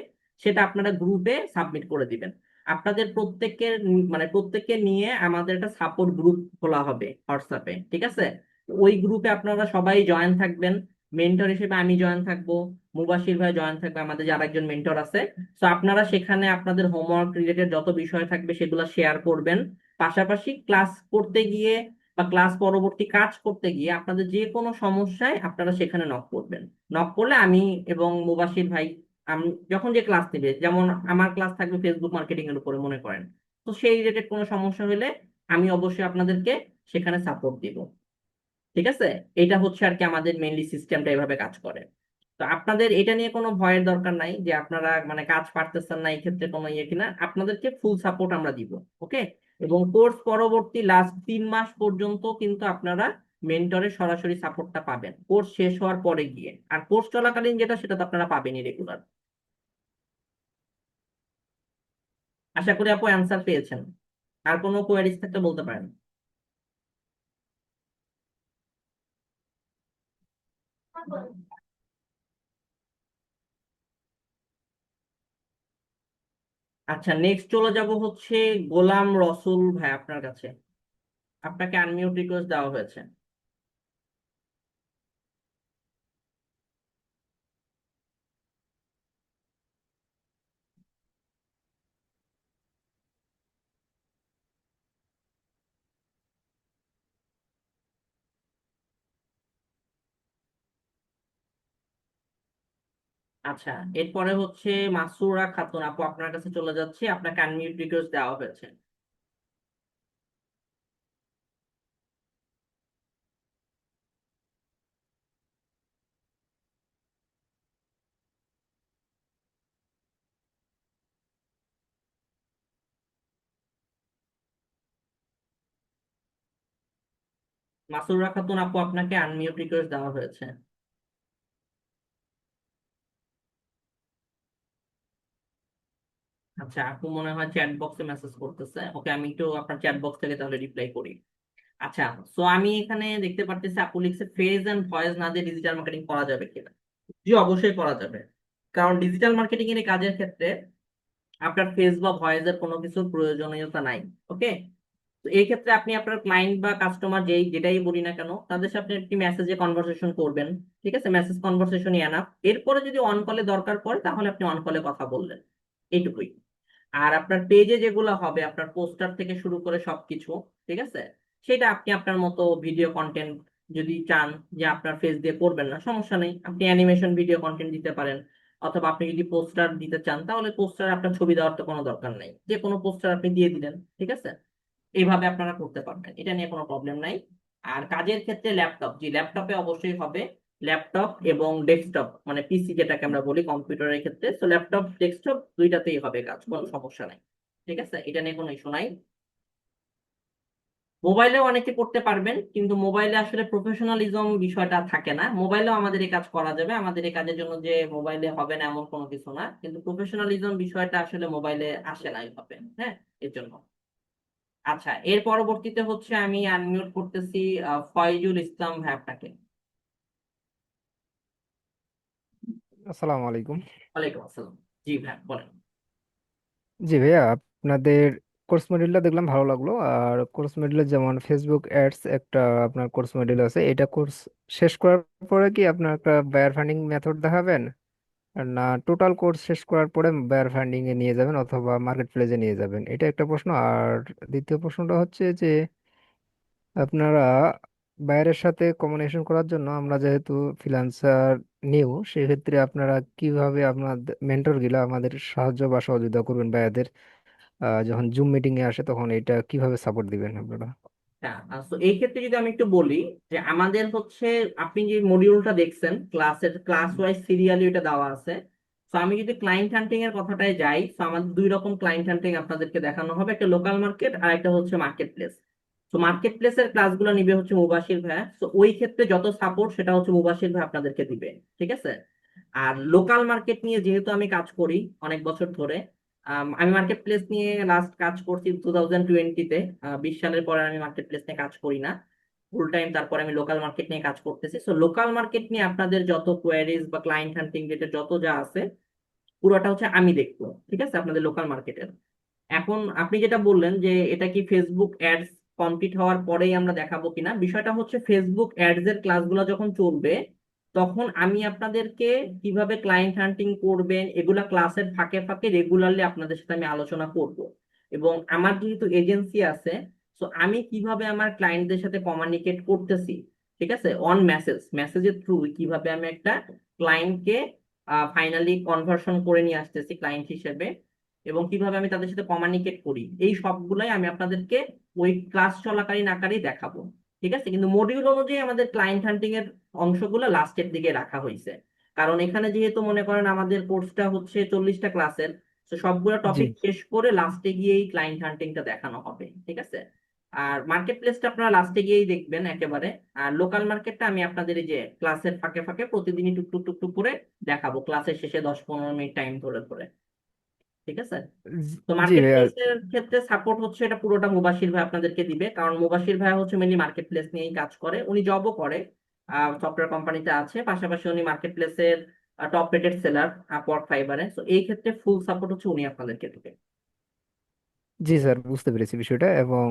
সেটা আপনারা গ্রুপে সাবমিট করে দিবেন। আপনাদের প্রত্যেকের মানে প্রত্যেককে নিয়ে আমাদের একটা সাপোর্ট গ্রুপ খোলা হবে হোয়াটসঅ্যাপে, ঠিক আছে। ওই গ্রুপে আপনারা সবাই জয়েন থাকবেন। মেন্টর হিসেবে আমি জয়েন থাকবো, মুবাশির ভাই জয়েন থাকবে, আমাদের যারা একজন মেন্টর আছে। তো আপনারা সেখানে আপনাদের হোমওয়ার্ক রিলেটেড যত বিষয় থাকবে সেগুলো শেয়ার করবেন। পাশাপাশি ক্লাস করতে গিয়ে বা ক্লাস পরবর্তী কাজ করতে গিয়ে আপনাদের যে কোনো সমস্যায় আপনারা সেখানে নক করবেন। নক করলে আমি এবং মুবাশির ভাই, আমি যখন যে ক্লাস নেবে, যেমন আমার ক্লাস থাকবে ফেসবুক মার্কেটিং এর উপরে মনে করেন, তো সেই রিলেটেড কোনো সমস্যা হলে আমি অবশ্যই আপনাদেরকে সেখানে সাপোর্ট দিব, ঠিক আছে। এটা হচ্ছে আর কি আমাদের মেইনলি সিস্টেমটা এভাবে কাজ করে। তো আপনাদের এটা নিয়ে কোনো ভয়ের দরকার নাই যে আপনারা মানে কাজ পারতেছেন না, এই ক্ষেত্রে কোনো ইয়ে কিনা, আপনাদেরকে ফুল সাপোর্ট আমরা দিব, ওকে। এবং কোর্স পরবর্তী লাস্ট 3 মাস পর্যন্ত কিন্তু আপনারা মেন্টরের সরাসরি সাপোর্টটা পাবেন কোর্স শেষ হওয়ার পরে গিয়ে। আর কোর্স চলাকালীন যেটা সেটা তো আপনারা পাবেনই রেগুলার। আশা করি আপু অ্যান্সার পেয়েছেন। আর কোনো কোয়ারিজ থাকলে বলতে পারেন। আচ্ছা, নেক্সট চলে যাব হচ্ছে গোলাম রসুল ভাই আপনার কাছে। আপনাকে আনমিউট রিকোয়েস্ট দেওয়া হয়েছে। আচ্ছা, এরপরে হচ্ছে মাসুরা খাতুন আপু, আপনার কাছে চলে যাচ্ছে, আপনাকে আনমিউট রিকোয়েস্ট দেওয়া হয়েছে। মাসুরা খাতুন আপু, আপনাকে আনমিউট রিকোয়েস্ট দেওয়া হয়েছে। আচ্ছা, আপু মনে হয় চ্যাট বক্সে মেসেজ করতেছে, ওকে আমি একটু আপনার চ্যাট বক্স থেকে তাহলে রিপ্লাই করি। আচ্ছা, সো আমি এখানে দেখতে পারতেছি আপু লিখছে ফেজ এন্ড ভয়েস না দিয়ে ডিজিটাল মার্কেটিং করা যাবে কিনা। জি, অবশ্যই করা যাবে। কারণ ডিজিটাল মার্কেটিং এর এই কাজের ক্ষেত্রে আপনার ফেস বা ভয়েসের কোনো কিছুর প্রয়োজনীয়তা নাই, ওকে। তো এই ক্ষেত্রে আপনি আপনার ক্লায়েন্ট বা কাস্টমার যেটাই বলি না কেন তাদের সাথে একটি মেসেজে কনভারসেশন করবেন, ঠিক আছে। মেসেজ কনভারসেশনই এনাফ। এরপরে যদি অন কলে দরকার পড়ে তাহলে আপনি অন কলে কথা বললেন, এইটুকুই। আর আপনার পেজে যেগুলো হবে আপনার পোস্টার থেকে শুরু করে সবকিছু, ঠিক আছে, সেটা আপনি আপনার মতো ভিডিও কন্টেন্ট যদি চান যে আপনার ফেস দিয়ে করবেন না, সমস্যা নেই, আপনি অ্যানিমেশন ভিডিও কন্টেন্ট দিতে পারেন। অথবা আপনি যদি পোস্টার দিতে চান তাহলে পোস্টার আপনার ছবি দেওয়ার তো কোনো দরকার নেই, যে কোনো পোস্টার আপনি দিয়ে দিলেন, ঠিক আছে। এইভাবে আপনারা করতে পারবেন, এটা নিয়ে কোনো প্রবলেম নাই। আর কাজের ক্ষেত্রে ল্যাপটপ, জি ল্যাপটপে অবশ্যই হবে। ল্যাপটপ এবং ডেস্কটপ মানে পিসি যেটাকে আমরা বলি কম্পিউটারের ক্ষেত্রে, তো ল্যাপটপ ডেস্কটপ দুইটাতেই হবে কাজ, কোনো সমস্যা নাই, ঠিক আছে, এটা নিয়ে কোনো ইস্যু নাই। মোবাইলেও অনেকে করতে পারবেন, কিন্তু মোবাইলে আসলে প্রফেশনালিজম বিষয়টা থাকে না। মোবাইলেও আমাদের এই কাজ করা যাবে, আমাদের এই কাজের জন্য যে মোবাইলে হবে না এমন কোনো কিছু না, কিন্তু প্রফেশনালিজম বিষয়টা আসলে মোবাইলে আসে না এইভাবে, হ্যাঁ, এর জন্য। আচ্ছা, এর পরবর্তীতে হচ্ছে আমি আনমিউট করতেছি ফয়জুল ইসলাম ভাই আপনাকে। আসসালামু আলাইকুম। ওয়ালাইকুম আসসালাম। জি ভাই বলেন। জি ভাইয়া, আপনাদের কোর্স মডিউলটা দেখলাম, ভালো লাগলো। আর কোর্স মডিউলে যেমন ফেসবুক অ্যাডস একটা আপনার কোর্স মডিউল আছে, এটা কোর্স শেষ করার পরে কি আপনার একটা বায়ার ফান্ডিং মেথড দেখাবেন, আর না টোটাল কোর্স শেষ করার পরে বায়ার ফান্ডিং এ নিয়ে যাবেন অথবা মার্কেট প্লেসে নিয়ে যাবেন? এটা একটা প্রশ্ন। আর দ্বিতীয় প্রশ্নটা হচ্ছে যে আপনারা বাইরের সাথে কমিউনিকেশন করার জন্য, আমরা যেহেতু ফ্রিল্যান্সার নিউ, সেক্ষেত্রে আপনারা কিভাবে আপনাদের মেন্টর গিলা আমাদের সাহায্য বা সহযোগিতা করবেন বাইরেদের যখন জুম মিটিং এ আসে, তখন এটা কিভাবে সাপোর্ট দিবেন আপনারা? হ্যাঁ, তো এই ক্ষেত্রে যদি আমি একটু বলি যে আমাদের হচ্ছে, আপনি যে মডিউলটা দেখছেন ক্লাসের ক্লাস ওয়াইজ সিরিয়ালি এটা দেওয়া আছে। তো আমি যদি ক্লায়েন্ট হান্টিং এর কথাটায় যাই, তো আমাদের দুই রকম ক্লায়েন্ট হান্টিং আপনাদেরকে দেখানো হবে, একটা লোকাল মার্কেট আর একটা হচ্ছে মার্কেট প্লেস। তো মার্কেট প্লেসের ক্লাসগুলো নিবে হচ্ছে মুবাশির ভাই। তো ওই ক্ষেত্রে যত সাপোর্ট সেটা হচ্ছে মুবাশির ভাই আপনাদেরকে দিবে। ঠিক আছে। আর লোকাল মার্কেট নিয়ে যেহেতু আমি কাজ করি অনেক বছর ধরে, আমি মার্কেট প্লেস নিয়ে লাস্ট কাজ করছি 2020-তে। 20 সালের পরে আমি মার্কেট প্লেস নিয়ে কাজ করি না ফুল টাইম। তারপরে আমি লোকাল মার্কেট নিয়ে কাজ করতেছি। সো লোকাল মার্কেট নিয়ে আপনাদের যত কোয়ারিজ বা ক্লায়েন্ট হান্টিং রিলেটেড যত যা আছে, পুরোটা হচ্ছে আমি দেখবো। ঠিক আছে, আপনাদের লোকাল মার্কেটের। এখন আপনি যেটা বললেন যে এটা কি ফেসবুক অ্যাডস কমপ্লিট হওয়ার পরেই আমরা দেখাবো কিনা, বিষয়টা হচ্ছে ফেসবুক অ্যাডস এর ক্লাসগুলো যখন চলবে, তখন আমি আপনাদেরকে কিভাবে ক্লায়েন্ট হান্টিং করবেন এগুলা ক্লাসের ফাঁকে ফাঁকে রেগুলারলি আপনাদের সাথে আমি আলোচনা করব। এবং আমার যেহেতু এজেন্সি আছে, তো আমি কিভাবে আমার ক্লায়েন্টদের সাথে কমিউনিকেট করতেছি, ঠিক আছে, অন মেসেজের থ্রু কিভাবে আমি একটা ক্লায়েন্টকে ফাইনালি কনভার্সন করে নিয়ে আসতেছি ক্লায়েন্ট হিসেবে, এবং কিভাবে আমি তাদের সাথে কমিউনিকেট করি, এই সবগুলাই আমি আপনাদেরকে ওই ক্লাস চলাকালীন আকারেই দেখাবো। ঠিক আছে, কিন্তু মডিউল অনুযায়ী আমাদের ক্লায়েন্ট হান্টিং এর অংশগুলো লাস্টের দিকে রাখা হয়েছে। কারণ এখানে যেহেতু মনে করেন আমাদের কোর্সটা হচ্ছে 40টা ক্লাসের, তো সবগুলো জি টপিক শেষ করে লাস্টে গিয়েই ক্লায়েন্ট হান্টিংটা দেখানো হবে। ঠিক আছে। আর মার্কেট প্লেসটা আপনারা লাস্টে গিয়েই দেখবেন একেবারে। আর লোকাল মার্কেটটা আমি আপনাদের এই যে ক্লাসের ফাঁকে ফাঁকে প্রতিদিনই টুকটুক টুকটুক করে দেখাবো, ক্লাসের শেষে 10-15 মিনিট টাইম ধরে ধরে। ঠিক আছে। তো জি মার্কেট ভাইয়া। প্লেসের ক্ষেত্রে সাপোর্ট হচ্ছে এটা পুরোটা মুবাশির ভাই আপনাদেরকে দিবে, কারণ মুবাশির ভাই হচ্ছে মেনলি মার্কেট প্লেস নিয়েই কাজ করে, উনি জবও করে, সফটওয়্যার কোম্পানিতে আছে, পাশাপাশি উনি মার্কেট প্লেসের টপ রেটেড সেলার আপওয়ার্ক ফাইবারে। তো এই ক্ষেত্রে ফুল সাপোর্ট হচ্ছে উনি আপনাদেরকে দিবে। জি স্যার, বুঝতে পেরেছি বিষয়টা। এবং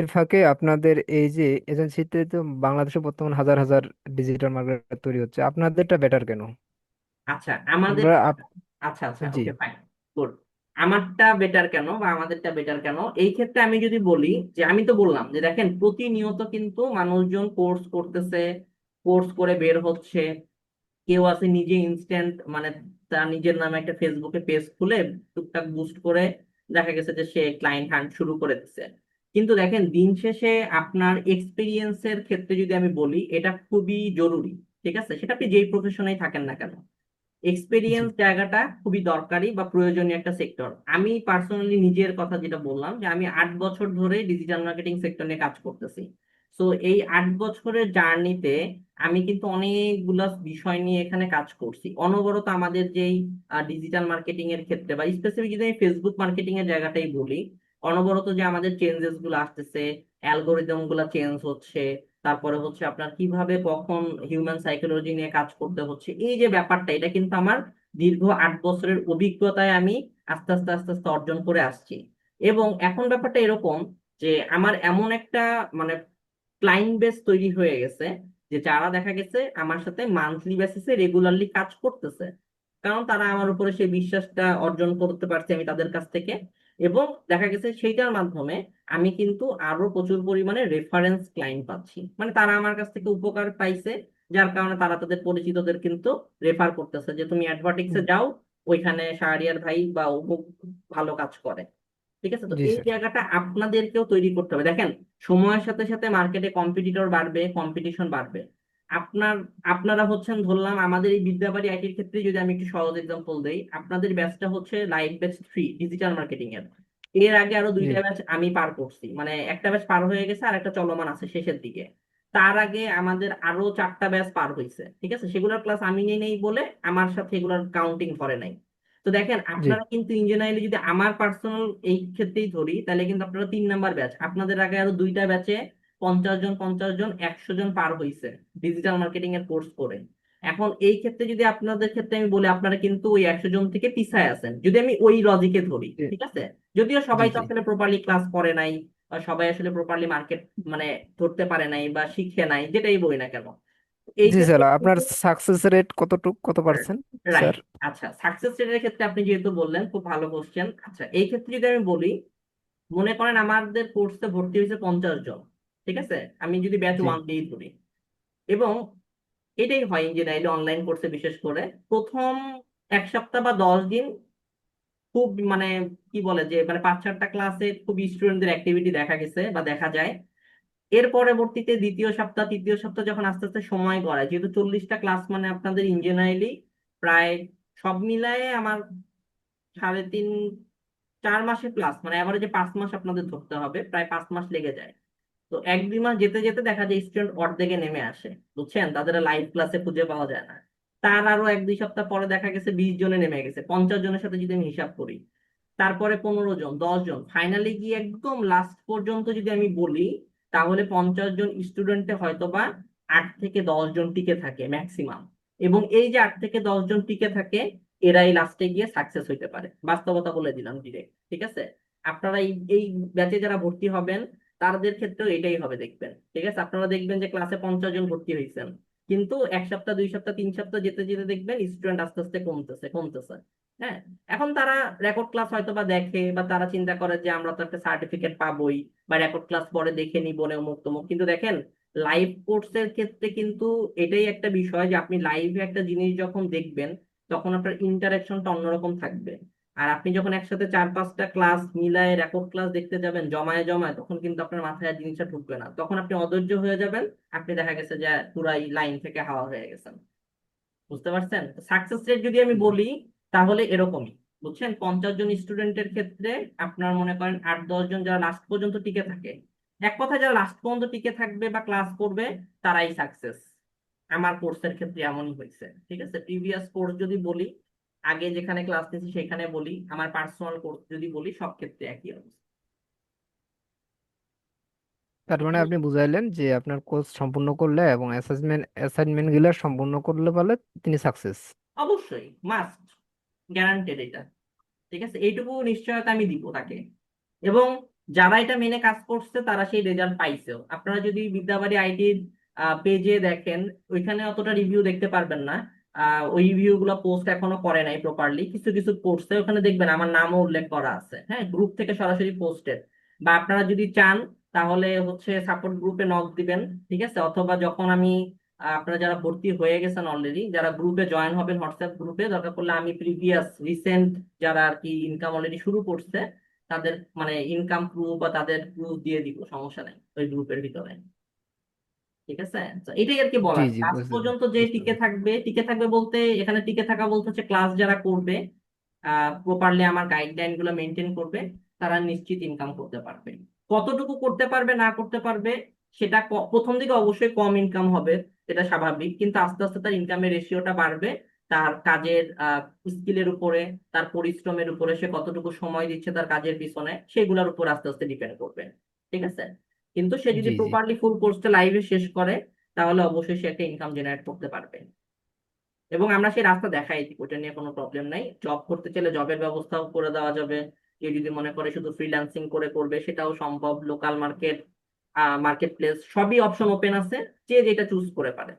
এর ফাঁকে আপনাদের এই যে এজেন্সিতে তো বাংলাদেশে বর্তমান হাজার হাজার ডিজিটাল মার্কেট তৈরি হচ্ছে, আপনাদেরটা বেটার কেন? আচ্ছা আমাদের, আমরা আচ্ছা আচ্ছা, জি ওকে ফাইন, গুড। আমারটা বেটার কেন বা আমাদেরটা বেটার কেন, এই ক্ষেত্রে আমি যদি বলি যে আমি তো বললাম যে দেখেন প্রতিনিয়ত কিন্তু মানুষজন কোর্স করতেছে, কোর্স করে বের হচ্ছে। কেউ আছে নিজে ইনস্ট্যান্ট মানে তার নিজের নামে একটা ফেসবুকে পেজ খুলে টুকটাক বুস্ট করে দেখা গেছে যে সে ক্লায়েন্ট হান্ট শুরু করে দিচ্ছে। কিন্তু দেখেন দিন শেষে আপনার এক্সপিরিয়েন্সের ক্ষেত্রে যদি আমি বলি, এটা খুবই জরুরি। ঠিক আছে, সেটা আপনি যেই প্রফেশনেই থাকেন না কেন, জি এক্সপেরিয়েন্স জায়গাটা খুবই দরকারি বা প্রয়োজনীয় একটা সেক্টর। আমি পার্সোনালি নিজের কথা যেটা বললাম যে আমি 8 বছর ধরে ডিজিটাল মার্কেটিং সেক্টর নিয়ে কাজ করতেছি। তো এই 8 বছরের জার্নিতে আমি কিন্তু অনেকগুলা বিষয় নিয়ে এখানে কাজ করছি অনবরত। আমাদের যেই ডিজিটাল মার্কেটিং এর ক্ষেত্রে বা স্পেসিফিক যদি আমি ফেসবুক মার্কেটিং এর জায়গাটাই বলি, অনবরত যে আমাদের চেঞ্জেস গুলো আসতেছে, অ্যালগোরিদম গুলা চেঞ্জ হচ্ছে, তারপরে হচ্ছে আপনার কিভাবে কখন হিউম্যান সাইকোলজি নিয়ে কাজ করতে হচ্ছে, এই যে ব্যাপারটা, এটা কিন্তু আমার দীর্ঘ 8 বছরের অভিজ্ঞতায় আমি আস্তে আস্তে আস্তে আস্তে অর্জন করে আসছি। এবং এখন ব্যাপারটা এরকম যে আমার এমন একটা মানে ক্লায়েন্ট বেস তৈরি হয়ে গেছে, যে যারা দেখা গেছে আমার সাথে মান্থলি বেসিসে রেগুলারলি কাজ করতেছে, কারণ তারা আমার উপরে সেই বিশ্বাসটা অর্জন করতে পারছে আমি তাদের কাছ থেকে। এবং দেখা গেছে সেইটার মাধ্যমে আমি কিন্তু আরো প্রচুর পরিমাণে রেফারেন্স ক্লায়েন্ট পাচ্ছি, মানে তারা আমার কাছ থেকে উপকার পাইছে, যার কারণে তারা তাদের পরিচিতদের কিন্তু রেফার করতেছে যে তুমি অ্যাডভার্টিক্সে যাও, ওইখানে শাহরিয়ার ভাই বা অমুক ভালো কাজ করে। ঠিক আছে। তো জি এই স্যার। জায়গাটা আপনাদেরকেও তৈরি করতে হবে। দেখেন সময়ের সাথে সাথে মার্কেটে কম্পিটিটর বাড়বে, কম্পিটিশন বাড়বে। আপনার আপনারা হচ্ছেন, ধরলাম আমাদের এই বিদ্যাবাড়ি আইটির ক্ষেত্রে যদি আমি একটু সহজ এক্সাম্পল দেই, আপনাদের ব্যাচটা হচ্ছে লাইভ ব্যাচ 3 ডিজিটাল মার্কেটিং এর। এর আগে আরো জি 2টা ব্যাচ আমি পার করছি, মানে একটা ব্যাচ পার হয়ে গেছে আর একটা চলমান আছে শেষের দিকে। তার আগে আমাদের আরো 4টা ব্যাচ পার হয়েছে। ঠিক আছে, সেগুলোর ক্লাস আমি নেই নেই বলে আমার সাথে এগুলোর কাউন্টিং করে নাই। তো দেখেন জি আপনারা কিন্তু ইঞ্জিনিয়ারিং যদি আমার পার্সোনাল এই ক্ষেত্রেই ধরি, তাহলে কিন্তু আপনারা 3 নাম্বার ব্যাচ, আপনাদের আগে আরো 2টা ব্যাচে 50 জন 50 জন 100 জন পার হইছে ডিজিটাল মার্কেটিং এর কোর্স করে। এখন এই ক্ষেত্রে যদি আপনাদের ক্ষেত্রে আমি বলি, আপনারা কিন্তু ওই 100 জন থেকে পিছায় আছেন, যদি আমি ওই লজিকে ধরি, জি ঠিক আছে। যদিও জি সবাই তো জি আসলে প্রপারলি ক্লাস করে নাই, বা সবাই আসলে প্রপারলি মার্কেট মানে ধরতে পারে নাই বা শিখে নাই, যেটাই বলি না কেন, এই জি ক্ষেত্রে স্যার, আপনার কিন্তু সাকসেস রেট কত পার্সেন্ট রাইট। স্যার? আচ্ছা, সাকসেস রেটের ক্ষেত্রে আপনি যেহেতু বললেন, খুব ভালো কোশ্চেন। আচ্ছা, এই ক্ষেত্রে যদি আমি বলি, মনে করেন আমাদের কোর্সে ভর্তি হয়েছে 50 জন, ঠিক আছে, আমি যদি ব্যাচ জি 1 দিয়ে ধরি, এবং এটাই হয় ইঞ্জিনিয়ারিং অনলাইন কোর্সে বিশেষ করে প্রথম 1 সপ্তাহ বা 10 দিন খুব মানে কি বলে যে মানে 5-4টা ক্লাসে খুব স্টুডেন্টদের অ্যাক্টিভিটি দেখা গেছে বা দেখা যায়। এর পরবর্তীতে দ্বিতীয় সপ্তাহ তৃতীয় সপ্তাহ যখন আস্তে আস্তে সময় গড়ায়, যেহেতু 40টা ক্লাস মানে আপনাদের ইঞ্জিনিয়ারিং প্রায় সব মিলায়ে আমার 3.5-4 মাসের ক্লাস, মানে এভারেজে 5 মাস আপনাদের ধরতে হবে, প্রায় 5 মাস লেগে যায়। তো 1-2 মাস যেতে যেতে দেখা যায় স্টুডেন্ট অর্ধেকে নেমে আসে, বুঝছেন, তাদের লাইভ ক্লাসে খুঁজে পাওয়া যায় না। তার আরো 1-2 সপ্তাহ পরে দেখা গেছে 20 জনে নেমে গেছে, 50 জনের সাথে যদি আমি হিসাব করি, তারপরে 15 জন, 10 জন, ফাইনালি গিয়ে একদম লাস্ট পর্যন্ত যদি আমি বলি, তাহলে 50 জন স্টুডেন্টে হয়তো বা 8 থেকে 10 জন টিকে থাকে ম্যাক্সিমাম। এবং এই যে 8 থেকে 10 জন টিকে থাকে, এরাই লাস্টে গিয়ে সাকসেস হইতে পারে, বাস্তবতা বলে দিলাম ডিরেক্ট, ঠিক আছে। আপনারা এই এই ব্যাচে যারা ভর্তি হবেন, তাদের ক্ষেত্রেও এটাই হবে দেখবেন, ঠিক আছে। আপনারা দেখবেন যে ক্লাসে 50 জন ভর্তি হয়েছেন, কিন্তু 1 সপ্তাহ 2 সপ্তাহ 3 সপ্তাহ যেতে যেতে দেখবেন স্টুডেন্ট আস্তে আস্তে কমতেছে কমতেছে। হ্যাঁ, এখন তারা রেকর্ড ক্লাস হয়তো বা দেখে, বা তারা চিন্তা করে যে আমরা তো একটা সার্টিফিকেট পাবোই, বা রেকর্ড ক্লাস পরে দেখে নিবো না অমুক তমুক, কিন্তু দেখেন লাইভ কোর্সের ক্ষেত্রে কিন্তু এটাই একটা বিষয় যে আপনি লাইভে একটা জিনিস যখন দেখবেন, তখন আপনার ইন্টারাকশনটা অন্যরকম থাকবে। আর আপনি যখন একসাথে 4-5টা ক্লাস মিলায় রেকর্ড ক্লাস দেখতে যাবেন জমায়ে জমায়ে, তখন কিন্তু আপনার মাথায় আর জিনিসটা ঢুকবে না, তখন আপনি অধৈর্য হয়ে যাবেন, আপনি দেখা গেছে যে পুরাই লাইন থেকে হাওয়া হয়ে গেছেন। বুঝতে পারছেন? সাকসেস রেট যদি আমি বলি, তাহলে এরকমই, বুঝছেন, 50 জন স্টুডেন্টের ক্ষেত্রে আপনার মনে করেন 8-10 জন যারা লাস্ট পর্যন্ত টিকে থাকে, এক কথা যারা লাস্ট পর্যন্ত টিকে থাকবে বা ক্লাস করবে, তারাই সাকসেস। আমার কোর্সের ক্ষেত্রে এমনই হয়েছে, ঠিক আছে। প্রিভিয়াস কোর্স যদি বলি, আগে যেখানে ক্লাস নিয়েছি সেখানে বলি, আমার পার্সোনাল কোর্স যদি বলি, সব ক্ষেত্রে একই অবস্থা। তার মানে আপনি বুঝাইলেন যে আপনার কোর্স সম্পূর্ণ করলে এবং অ্যাসাইনমেন্ট গুলো সম্পূর্ণ করলে পারলে তিনি সাকসেস। অবশ্যই মাস্ট, গ্যারান্টেড এটা, ঠিক আছে, এইটুকু নিশ্চয়তা আমি দিব তাকে। এবং যারা এটা মেনে কাজ করছে তারা সেই রেজাল্ট পাইছেও। আপনারা যদি বিদ্যাবাড়ি আইটির পেজে দেখেন, ওইখানে অতটা রিভিউ দেখতে পারবেন না, ওই রিভিউ গুলো পোস্ট এখনো করে নাই প্রপারলি, কিছু কিছু করছে, ওখানে দেখবেন আমার নামও উল্লেখ করা আছে, হ্যাঁ, গ্রুপ থেকে সরাসরি পোস্টেড। বা আপনারা যদি চান, তাহলে হচ্ছে সাপোর্ট গ্রুপে নক দিবেন, ঠিক আছে, অথবা যখন আমি আপনারা যারা ভর্তি হয়ে গেছেন অলরেডি, যারা গ্রুপে জয়েন হবেন হোয়াটসঅ্যাপ গ্রুপে, দরকার পড়লে আমি প্রিভিয়াস রিসেন্ট যারা আর কি ইনকাম অলরেডি শুরু করছে, তাদের মানে ইনকাম প্রুফ বা তাদের প্রুফ দিয়ে দিব, সমস্যা নাই ওই গ্রুপের ভিতরে, ঠিক আছে। তো এটাই আর কি জি বলার, জি, লাস্ট বুঝতে পর্যন্ত যে বুঝতে টিকে পারছি। থাকবে, টিকে থাকবে বলতে এখানে টিকে থাকা বলতে হচ্ছে ক্লাস যারা করবে, প্রপারলি আমার গাইডলাইন গুলো মেনটেন করবে, তারা নিশ্চিত ইনকাম করতে পারবে। কতটুকু করতে পারবে না করতে পারবে, সেটা প্রথম দিকে অবশ্যই কম ইনকাম হবে, এটা স্বাভাবিক, কিন্তু আস্তে আস্তে তার ইনকামের রেশিওটা বাড়বে, তার কাজের স্কিলের উপরে, তার পরিশ্রমের উপরে, সে কতটুকু সময় দিচ্ছে তার কাজের পিছনে, সেগুলোর উপর আস্তে আস্তে ডিপেন্ড করবে, ঠিক আছে। কিন্তু সে যদি জি জি প্রপারলি ফুল কোর্সটা লাইভে শেষ করে, তাহলে অবশ্যই সে একটা ইনকাম জেনারেট করতে পারবে। এবং আমরা সেই রাস্তা দেখাই দিই, ওটা নিয়ে কোনো প্রবলেম নাই। জব করতে চাইলে জবের ব্যবস্থাও করে দেওয়া যাবে, কেউ যদি মনে করে শুধু ফ্রিল্যান্সিং করে করবে, সেটাও সম্ভব। লোকাল মার্কেট, মার্কেট প্লেস, সবই অপশন ওপেন আছে, যে যেটা চুজ করে পারে।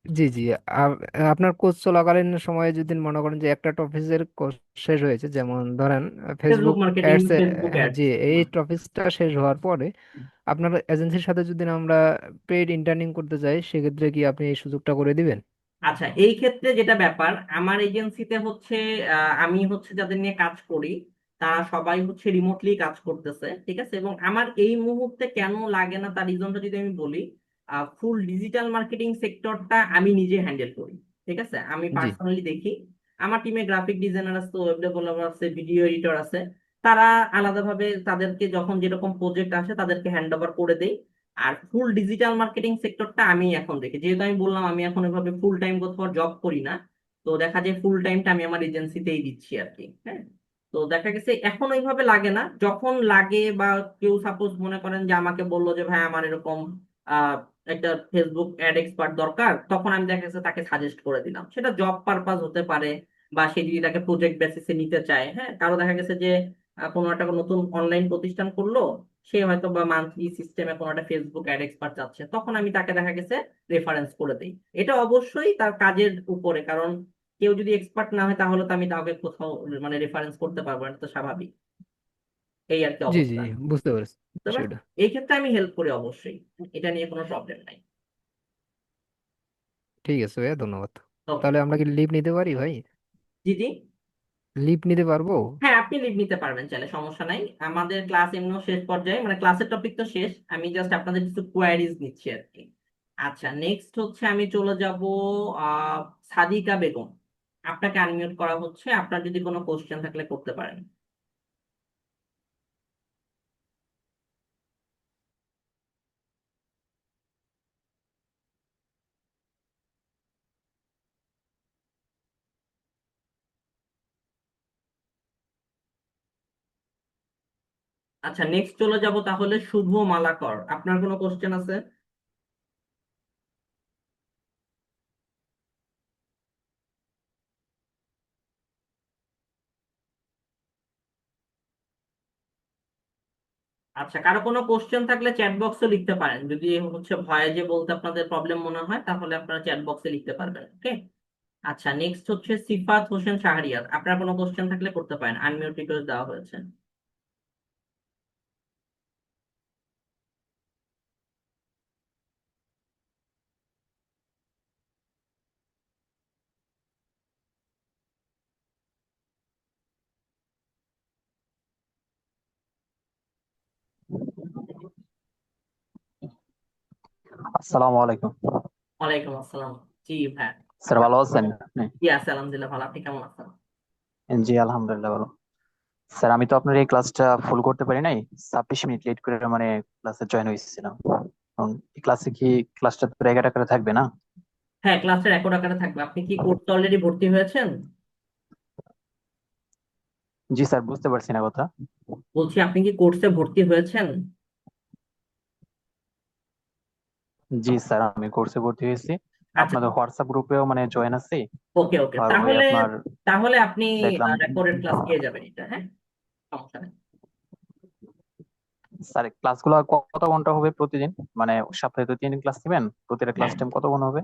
জি জি। আপনার কোর্স চলাকালীন সময়ে যদি মনে করেন যে একটা টপিকের কোর্স শেষ হয়েছে, যেমন ধরেন Facebook Facebook marketing, ads, Facebook জি, অ্যাডস। এই টপিকটা শেষ হওয়ার পরে আপনার এজেন্সির সাথে যদি আমরা পেইড ইন্টার্নিং করতে চাই, সেক্ষেত্রে কি আপনি এই সুযোগটা করে দিবেন? আচ্ছা, এই ক্ষেত্রে যেটা ব্যাপার, আমার এজেন্সিতে হচ্ছে আমি হচ্ছে যাদের নিয়ে কাজ করি, তারা সবাই হচ্ছে রিমোটলি কাজ করতেছে, ঠিক আছে। এবং আমার এই মুহূর্তে কেন লাগে না তার রিজনটা যদি আমি বলি, ফুল ডিজিটাল মার্কেটিং সেক্টরটা আমি নিজে হ্যান্ডেল করি, ঠিক আছে। আমি জি পার্সোনালি দেখি, আমার টিমে গ্রাফিক ডিজাইনার আছে, ওয়েব ডেভেলপার আছে, ভিডিও এডিটর আছে, তারা আলাদাভাবে তাদেরকে যখন যেরকম প্রজেক্ট আসে তাদেরকে হ্যান্ড ওভার করে দেই। আর ফুল ডিজিটাল মার্কেটিং সেক্টরটা আমি এখন দেখি, যেহেতু আমি বললাম আমি এখন এভাবে ফুল টাইম কোথাও জব করি না, তো দেখা যায় ফুল টাইমটা আমি আমার এজেন্সিতেই দিচ্ছি আর কি, হ্যাঁ। তো দেখা গেছে এখন ওইভাবে লাগে না, যখন লাগে বা কেউ সাপোজ মনে করেন যে আমাকে বললো যে ভাই আমার এরকম একটা ফেসবুক অ্যাড এক্সপার্ট দরকার, তখন আমি দেখা গেছে তাকে সাজেস্ট করে দিলাম। সেটা জব পারপাস হতে পারে, বা সে যদি তাকে প্রজেক্ট বেসিসে নিতে চায়। হ্যাঁ, কারো দেখা গেছে যে কোনো একটা নতুন অনলাইন প্রতিষ্ঠান করলো, সে হয়তো বা মান্থলি সিস্টেমে কোনো একটা ফেসবুক অ্যাড এক্সপার্ট চাচ্ছে, তখন আমি তাকে দেখা গেছে রেফারেন্স করে দিই। এটা অবশ্যই তার কাজের উপরে, কারণ কেউ যদি এক্সপার্ট না হয় তাহলে তো আমি তাকে কোথাও মানে রেফারেন্স করতে পারবো না, এটা তো স্বাভাবিক। এই আর কি জি জি অবস্থা। জি, বুঝতে পেরেছি বুঝতে পারছো? বিষয়টা। এই ক্ষেত্রে আমি হেল্প করি অবশ্যই, এটা নিয়ে কোনো প্রবলেম নাই। ঠিক আছে ভাইয়া, ধন্যবাদ। ওকে। তাহলে আমরা কি লিভ নিতে পারি ভাই? জি জি। লিভ নিতে পারবো? হ্যাঁ, আপনি লিভ নিতে পারবেন চাইলে, সমস্যা নাই। আমাদের ক্লাস এমনিও শেষ পর্যায়ে, মানে ক্লাসের টপিক তো শেষ, আমি জাস্ট আপনাদের কিছু কোয়ারিজ নিচ্ছি আর কি। আচ্ছা, নেক্সট হচ্ছে আমি চলে যাব আহ সাদিকা বেগম। আপনাকে আনমিউট করা হচ্ছে, আপনার যদি কোনো কোশ্চেন থাকলে করতে পারেন। আচ্ছা, নেক্সট চলে যাব তাহলে শুভ মালাকর, আপনার কোনো কোশ্চেন আছে? আচ্ছা, কারো কোনো কোশ্চেন থাকলে চ্যাট বক্সে লিখতে পারেন, যদি হচ্ছে ভয়ে যে বলতে আপনাদের প্রবলেম মনে হয় তাহলে আপনারা চ্যাট বক্সে লিখতে পারবেন। ওকে। আচ্ছা, নেক্সট হচ্ছে সিফাত হোসেন শাহরিয়ার, আপনার কোনো কোশ্চেন থাকলে করতে পারেন, আনমিউট রিকোয়েস্ট দেওয়া হয়েছে। আসসালামু আলাইকুম। ওয়ালাইকুম আসসালাম। জি ভাই। স্যার ভালো আছেন আপনি? জি আছে, আলহামদুলিল্লাহ ভালো। আপনি কেমন আছেন? জি আলহামদুলিল্লাহ ভালো। স্যার আমি তো আপনার এই ক্লাসটা ফুল করতে পারি নাই, 26 মিনিট লেট করে মানে ক্লাসে জয়েন হয়েছিলাম। এখন এই ক্লাসে কি ক্লাসটা তো রেকর্ড আকারে থাকবে না? হ্যাঁ, ক্লাসের রেকর্ড আকারে থাকবে। আপনি কি কোর্সে অলরেডি ভর্তি হয়েছেন? জি স্যার, বুঝতে পারছি না কথা। বলছি, আপনি কি কোর্সে ভর্তি হয়েছেন? জি স্যার, আমি কোর্সে ভর্তি হয়েছি। আচ্ছা। আপনাদের হোয়াটসঅ্যাপ গ্রুপেও মানে জয়েন আছি। ওকে ওকে, আর ওই তাহলে আপনার তাহলে আপনি দেখলাম। রেকর্ডেড ক্লাস পেয়ে যাবেন এটা। হ্যাঁ, সমস্যা নেই। স্যার ক্লাসগুলো কত ঘন্টা হবে প্রতিদিন? মানে সপ্তাহে তো 3 দিন ক্লাস দিবেন, প্রতিটা ক্লাস হ্যাঁ, টাইম কত ঘন্টা হবে?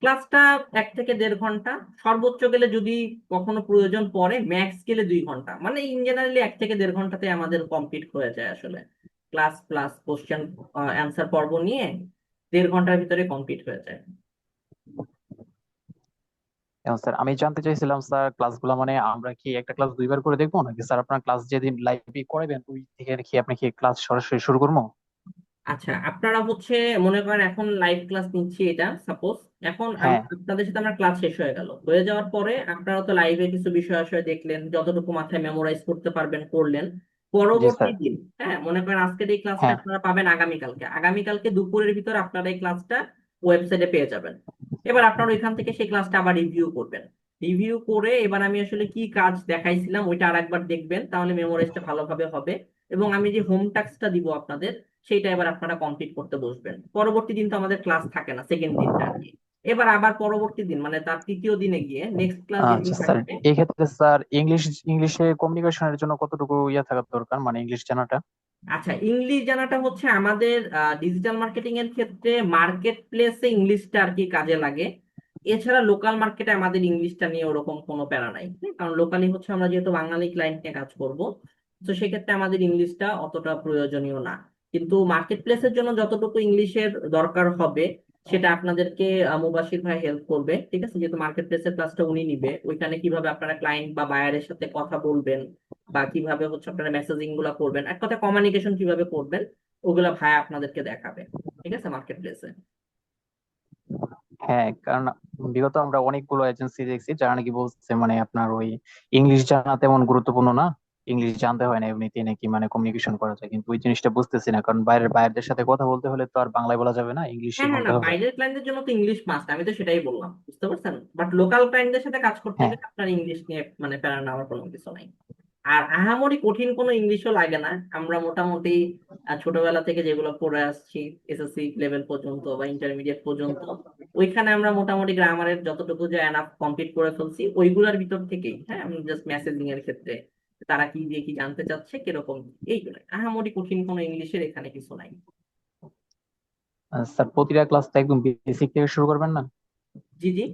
ক্লাসটা 1 থেকে 1.5 ঘন্টা, সর্বোচ্চ গেলে যদি কখনো প্রয়োজন পড়ে ম্যাক্স গেলে 2 ঘন্টা, মানে ইন জেনারেলি 1 থেকে 1.5 ঘন্টাতে আমাদের কমপ্লিট হয়ে যায় আসলে। ক্লাস প্লাস কোশ্চেন অ্যান্সার পর্ব নিয়ে 1.5 ঘন্টার ভিতরে কমপ্লিট হয়ে যায়। এখন স্যার আমি জানতে চাইছিলাম স্যার, ক্লাসগুলো মানে আমরা কি একটা ক্লাস 2বার করে দেখবো, নাকি স্যার আপনার ক্লাস যেদিন লাইভে করাবেন ওই থেকে কি আপনি কি ক্লাস সরাসরি শুরু করবো? আচ্ছা, আপনারা হচ্ছে মনে করেন এখন লাইভ ক্লাস নিচ্ছি এটা সাপোজ, এখন হ্যাঁ। আপনাদের সাথে আমরা ক্লাস শেষ হয়ে গেল, হয়ে যাওয়ার পরে আপনারা তো লাইভে কিছু বিষয় আশয় দেখলেন, যতটুকু মাথায় মেমোরাইজ করতে পারবেন করলেন। জি পরবর্তী স্যার। দিন, হ্যাঁ মনে করেন আজকের এই ক্লাসটা হ্যাঁ। আপনারা পাবেন আগামীকালকে, আগামীকালকে দুপুরের ভিতর আপনারা এই ক্লাসটা ওয়েবসাইটে পেয়ে যাবেন। এবার আপনারা ওইখান থেকে সেই ক্লাসটা আবার রিভিউ করবেন। রিভিউ করে এবার আমি আসলে কি কাজ দেখাইছিলাম ওইটা আরেকবার দেখবেন, তাহলে মেমোরাইজটা ভালোভাবে হবে। এবং আমি যে হোম টাস্কটা দিব আপনাদের, সেইটা এবার আপনারা কমপ্লিট করতে বসবেন। পরবর্তী দিন তো আমাদের ক্লাস থাকে না, সেকেন্ড দিনটা আর কি। এবার আবার পরবর্তী দিন মানে তার তৃতীয় দিনে গিয়ে নেক্সট ক্লাস যেদিন আচ্ছা স্যার, থাকবে। এই ক্ষেত্রে স্যার ইংলিশে কমিউনিকেশনের জন্য কতটুকু ইয়ে থাকা দরকার, মানে ইংলিশ জানাটা? আচ্ছা, ইংলিশ জানাটা হচ্ছে আমাদের ডিজিটাল মার্কেটিং এর ক্ষেত্রে মার্কেট প্লেসে ইংলিশটা আর কি কাজে লাগে। এছাড়া লোকাল মার্কেটে আমাদের ইংলিশটা নিয়ে ওরকম কোনো প্যারা নাই। কারণ লোকালি হচ্ছে আমরা যেহেতু বাঙালি ক্লায়েন্ট নিয়ে কাজ করব, তো সেক্ষেত্রে আমাদের ইংলিশটা অতটা প্রয়োজনীয় না। কিন্তু মার্কেট প্লেসের জন্য যতটুকু ইংলিশের দরকার হবে সেটা আপনাদেরকে মুবাশির ভাই হেল্প করবে। ঠিক আছে, যেহেতু মার্কেট প্লেসের ক্লাসটা উনি নিবে, ওইখানে কিভাবে আপনারা ক্লায়েন্ট বা বায়ারের সাথে কথা বলবেন, বা কিভাবে হচ্ছে আপনারা মেসেজিং গুলা করবেন, এক কথা কমিউনিকেশন কিভাবে করবেন, ওগুলা ভাই আপনাদেরকে দেখাবে। ঠিক আছে, মার্কেট প্লেসে। হ্যাঁ, কারণ বিগত আমরা অনেকগুলো এজেন্সি দেখছি যারা নাকি বলছে মানে আপনার ওই ইংলিশ জানা তেমন গুরুত্বপূর্ণ না, ইংলিশ জানতে হয় না, এমনিতেই নাকি মানে কমিউনিকেশন করা যায়। কিন্তু ওই জিনিসটা বুঝতেছি না, কারণ বাইরের সাথে কথা বলতে হলে তো আর বাংলায় বলা যাবে না, হ্যাঁ ইংলিশই হ্যাঁ, বলতে না হবে। বাইরের ক্লায়েন্টদের জন্য তো ইংলিশ মাস্ট, আমি তো সেটাই বললাম, বুঝতে পারছেন। বাট লোকাল ক্লায়েন্টদের সাথে কাজ করতে হ্যাঁ। গেলে আপনার ইংলিশ নিয়ে মানে প্যারা নেওয়ার কোনো কিছু নাই। আর আহামরি কঠিন কোনো ইংলিশও লাগে না। আমরা মোটামুটি ছোটবেলা থেকে যেগুলো পড়ে আসছি এসএসসি লেভেল পর্যন্ত বা ইন্টারমিডিয়েট পর্যন্ত, ওইখানে আমরা মোটামুটি গ্রামারের যতটুকু যে এনাফ কমপ্লিট করে ফেলছি ওইগুলোর ভিতর থেকেই। হ্যাঁ, আমি জাস্ট মেসেজিং এর ক্ষেত্রে তারা কি দিয়ে কি জানতে চাচ্ছে কিরকম, এইগুলো আহামরি কঠিন কোনো ইংলিশের এখানে কিছু নাই। স্যার প্রতিটা ক্লাস তো একদম বেসিক থেকে শুরু করবেন না? জি জি।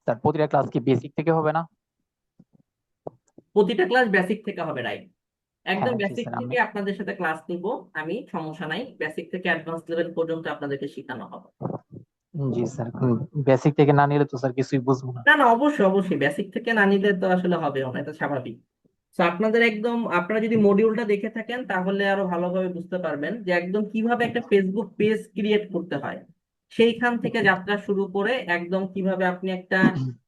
স্যার প্রতিটা ক্লাস কি বেসিক থেকে হবে না? প্রতিটা ক্লাস বেসিক থেকে হবে, রাইট। একদম হ্যাঁ জি বেসিক স্যার থেকে আমি, আপনাদের সাথে ক্লাস নিব আমি, সমস্যা নাই, বেসিক থেকে অ্যাডভান্স লেভেল পর্যন্ত আপনাদেরকে শেখানো হবে। জি স্যার বেসিক থেকে না নিলে তো স্যার কিছুই বুঝবো না। না না, অবশ্যই অবশ্যই বেসিক থেকে না নিলে তো আসলে হবে না, এটা স্বাভাবিক। তো আপনাদের একদম, আপনারা যদি মডিউলটা দেখে থাকেন তাহলে আরো ভালোভাবে বুঝতে পারবেন যে একদম কিভাবে একটা ফেসবুক পেজ ক্রিয়েট করতে হয়, সেইখান থেকে যাত্রা শুরু করে একদম কিভাবে আপনি একটা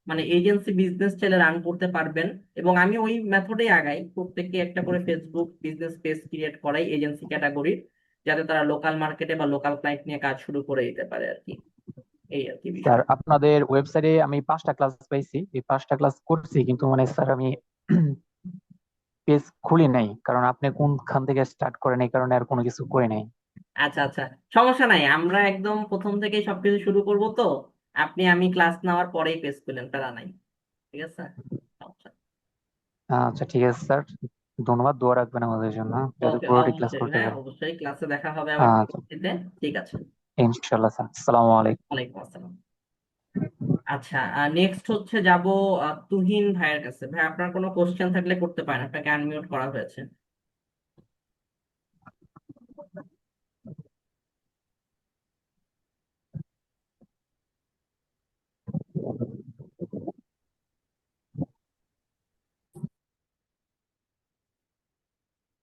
মানে এজেন্সি বিজনেস চাইলে রান করতে পারবেন। এবং আমি ওই মেথডেই আগাই, প্রত্যেককে একটা করে ফেসবুক বিজনেস পেজ ক্রিয়েট করাই এজেন্সি ক্যাটাগরির, যাতে তারা লোকাল মার্কেটে বা লোকাল ক্লায়েন্ট নিয়ে কাজ শুরু করে দিতে পারে আর কি। এই আর কি স্যার বিষয়। আপনাদের ওয়েবসাইটে আমি 5টা ক্লাস পাইছি, এই 5টা ক্লাস করছি, কিন্তু মানে স্যার আমি পেজ খুলি নাই, কারণ আপনি কোনখান থেকে স্টার্ট করেন এই কারণে আর কোনো কিছু করি নাই। আচ্ছা আচ্ছা, সমস্যা নাই, আমরা একদম প্রথম থেকে সবকিছু শুরু করব তো। আপনি আমি ক্লাস নেওয়ার পরেই পেজ পেলেন, প্যারা নাই। ঠিক আছে, সমস্যা আচ্ছা ঠিক আছে স্যার, ধন্যবাদ, দোয়া রাখবেন আমাদের জন্য যাতে ওকে, পুরোটি ক্লাস অবশ্যই করতে হ্যাঁ, পারি। অবশ্যই ক্লাসে দেখা হবে আবার আচ্ছা, পরবর্তীতে। ঠিক আছে। ইনশাল্লাহ স্যার, আসসালামু আলাইকুম। ওয়ালাইকুম আসসালাম। আচ্ছা, নেক্সট হচ্ছে যাব তুহিন ভাইয়ের কাছে। ভাই আপনার কোনো কোশ্চেন থাকলে করতে পারেন, আপনাকে আনমিউট করা হয়েছে।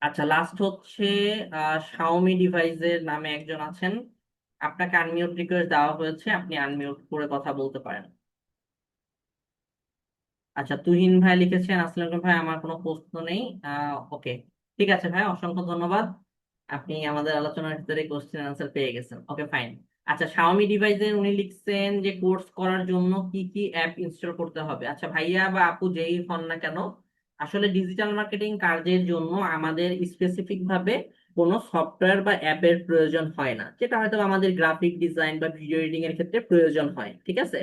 আচ্ছা, লাস্ট হচ্ছে শাওমি ডিভাইসের নামে একজন আছেন, আপনাকে আনমিউট রিকোয়েস্ট দেওয়া হয়েছে, আপনি আনমিউট করে কথা বলতে পারেন। আচ্ছা, তুহিন ভাই লিখেছেন, আসসালামু ভাই আমার কোনো প্রশ্ন নেই। ওকে, ঠিক আছে ভাই, অসংখ্য ধন্যবাদ। আপনি আমাদের আলোচনার ভিতরে কোশ্চেন আনসার পেয়ে গেছেন, ওকে ফাইন। আচ্ছা, শাওমি ডিভাইসের উনি লিখছেন যে কোর্স করার জন্য কি কি অ্যাপ ইনস্টল করতে হবে। আচ্ছা ভাইয়া বা আপু যেই হন না কেন, আসলে ডিজিটাল মার্কেটিং কাজের জন্য আমাদের স্পেসিফিক ভাবে কোনো সফটওয়্যার বা অ্যাপের প্রয়োজন হয় না, যেটা হয়তো আমাদের গ্রাফিক ডিজাইন বা ভিডিও এডিটিং এর ক্ষেত্রে প্রয়োজন হয়। ঠিক আছে,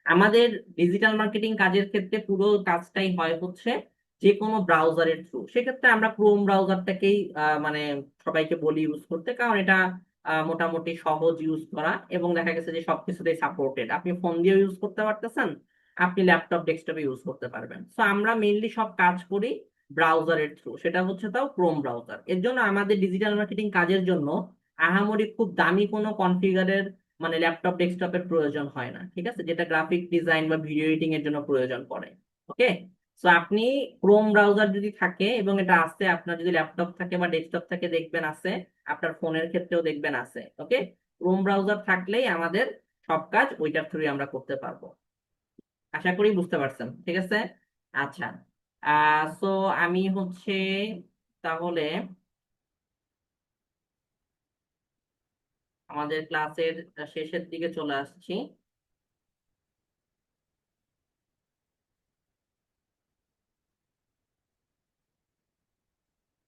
আমাদের ডিজিটাল মার্কেটিং কাজের ক্ষেত্রে পুরো কাজটাই হয় হচ্ছে যে কোনো ব্রাউজারের থ্রু। সেক্ষেত্রে আমরা ক্রোম ব্রাউজারটাকেই মানে সবাইকে বলি ইউজ করতে, কারণ এটা মোটামুটি সহজ ইউজ করা, এবং দেখা গেছে যে সবকিছুতেই সাপোর্টেড, আপনি ফোন দিয়েও ইউজ করতে পারতেছেন, আপনি ল্যাপটপ ডেস্কটপে ইউজ করতে পারবেন। তো আমরা মেইনলি সব কাজ করি ব্রাউজারের থ্রু, সেটা হচ্ছে তাও ক্রোম ব্রাউজার। এর জন্য আমাদের ডিজিটাল মার্কেটিং কাজের জন্য আহামরি খুব দামি কোনো কনফিগারের মানে ল্যাপটপ ডেস্কটপের প্রয়োজন হয় না। ঠিক আছে, যেটা গ্রাফিক ডিজাইন বা ভিডিও এডিটিং এর জন্য প্রয়োজন পড়ে। ওকে, সো আপনি ক্রোম ব্রাউজার যদি থাকে এবং এটা আছে, আপনার যদি ল্যাপটপ থাকে বা ডেস্কটপ থাকে দেখবেন আছে, আপনার ফোনের ক্ষেত্রেও দেখবেন আছে। ওকে, ক্রোম ব্রাউজার থাকলেই আমাদের সব কাজ ওইটার থ্রুই আমরা করতে পারবো। আশা করি বুঝতে পারছেন। ঠিক আছে, আচ্ছা। সো আমি হচ্ছে তাহলে আমাদের ক্লাসের শেষের দিকে চলে আসছি।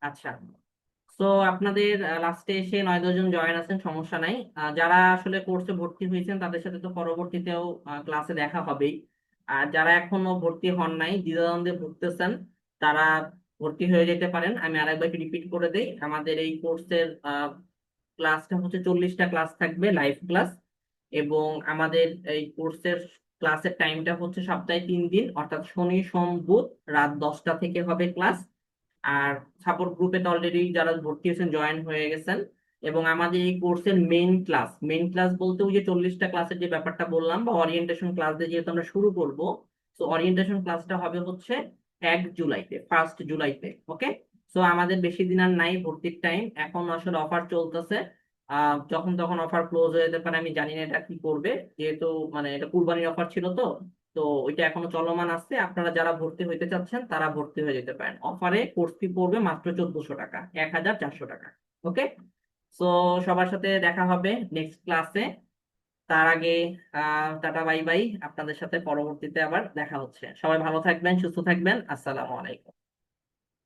আচ্ছা, তো আপনাদের লাস্টে এসে 9-10 জন জয়েন আছেন, সমস্যা নাই। যারা আসলে কোর্সে ভর্তি হয়েছেন তাদের সাথে তো পরবর্তীতেও ক্লাসে দেখা হবেই। আর যারা এখনো ভর্তি হন নাই, দ্বিধাদ্বন্দ্বে ভুগতেছেন, তারা ভর্তি হয়ে যেতে পারেন। আমি আরেকবার রিপিট করে দেই, আমাদের এই কোর্সের ক্লাসটা হচ্ছে 40টা ক্লাস থাকবে, লাইভ ক্লাস। এবং আমাদের এই কোর্সের ক্লাসের টাইমটা হচ্ছে সপ্তাহে 3 দিন, অর্থাৎ শনি সোম বুধ রাত 10টা থেকে হবে ক্লাস। আর সাপোর্ট গ্রুপে তো অলরেডি যারা ভর্তি হয়েছেন জয়েন হয়ে গেছেন। এবং আমাদের এই কোর্সের মেইন ক্লাস বলতে ওই যে 40টা ক্লাসের যে ব্যাপারটা বললাম, বা ওরিয়েন্টেশন ক্লাস দিয়ে যেহেতু আমরা শুরু করব, তো ওরিয়েন্টেশন ক্লাসটা হবে হচ্ছে 1 জুলাইতে, 1 জুলাইতে। ওকে, সো আমাদের বেশি দিন আর নাই ভর্তির টাইম, এখন আসলে অফার চলতেছে। যখন তখন অফার ক্লোজ হয়ে যেতে পারে, আমি জানি না এটা কি করবে, যেহেতু মানে এটা কুরবানির অফার ছিল তো। তো ওইটা এখনো চলমান আছে, আপনারা যারা ভর্তি হইতে চাচ্ছেন তারা ভর্তি হয়ে যেতে পারেন। অফারে কোর্স ফি পড়বে মাত্র 1400 টাকা, 1400 টাকা। ওকে, সো সবার সাথে দেখা হবে নেক্সট ক্লাসে। তার আগে টাটা বাই বাই, আপনাদের সাথে পরবর্তীতে আবার দেখা হচ্ছে। সবাই ভালো থাকবেন, সুস্থ থাকবেন, আসসালামু আলাইকুম।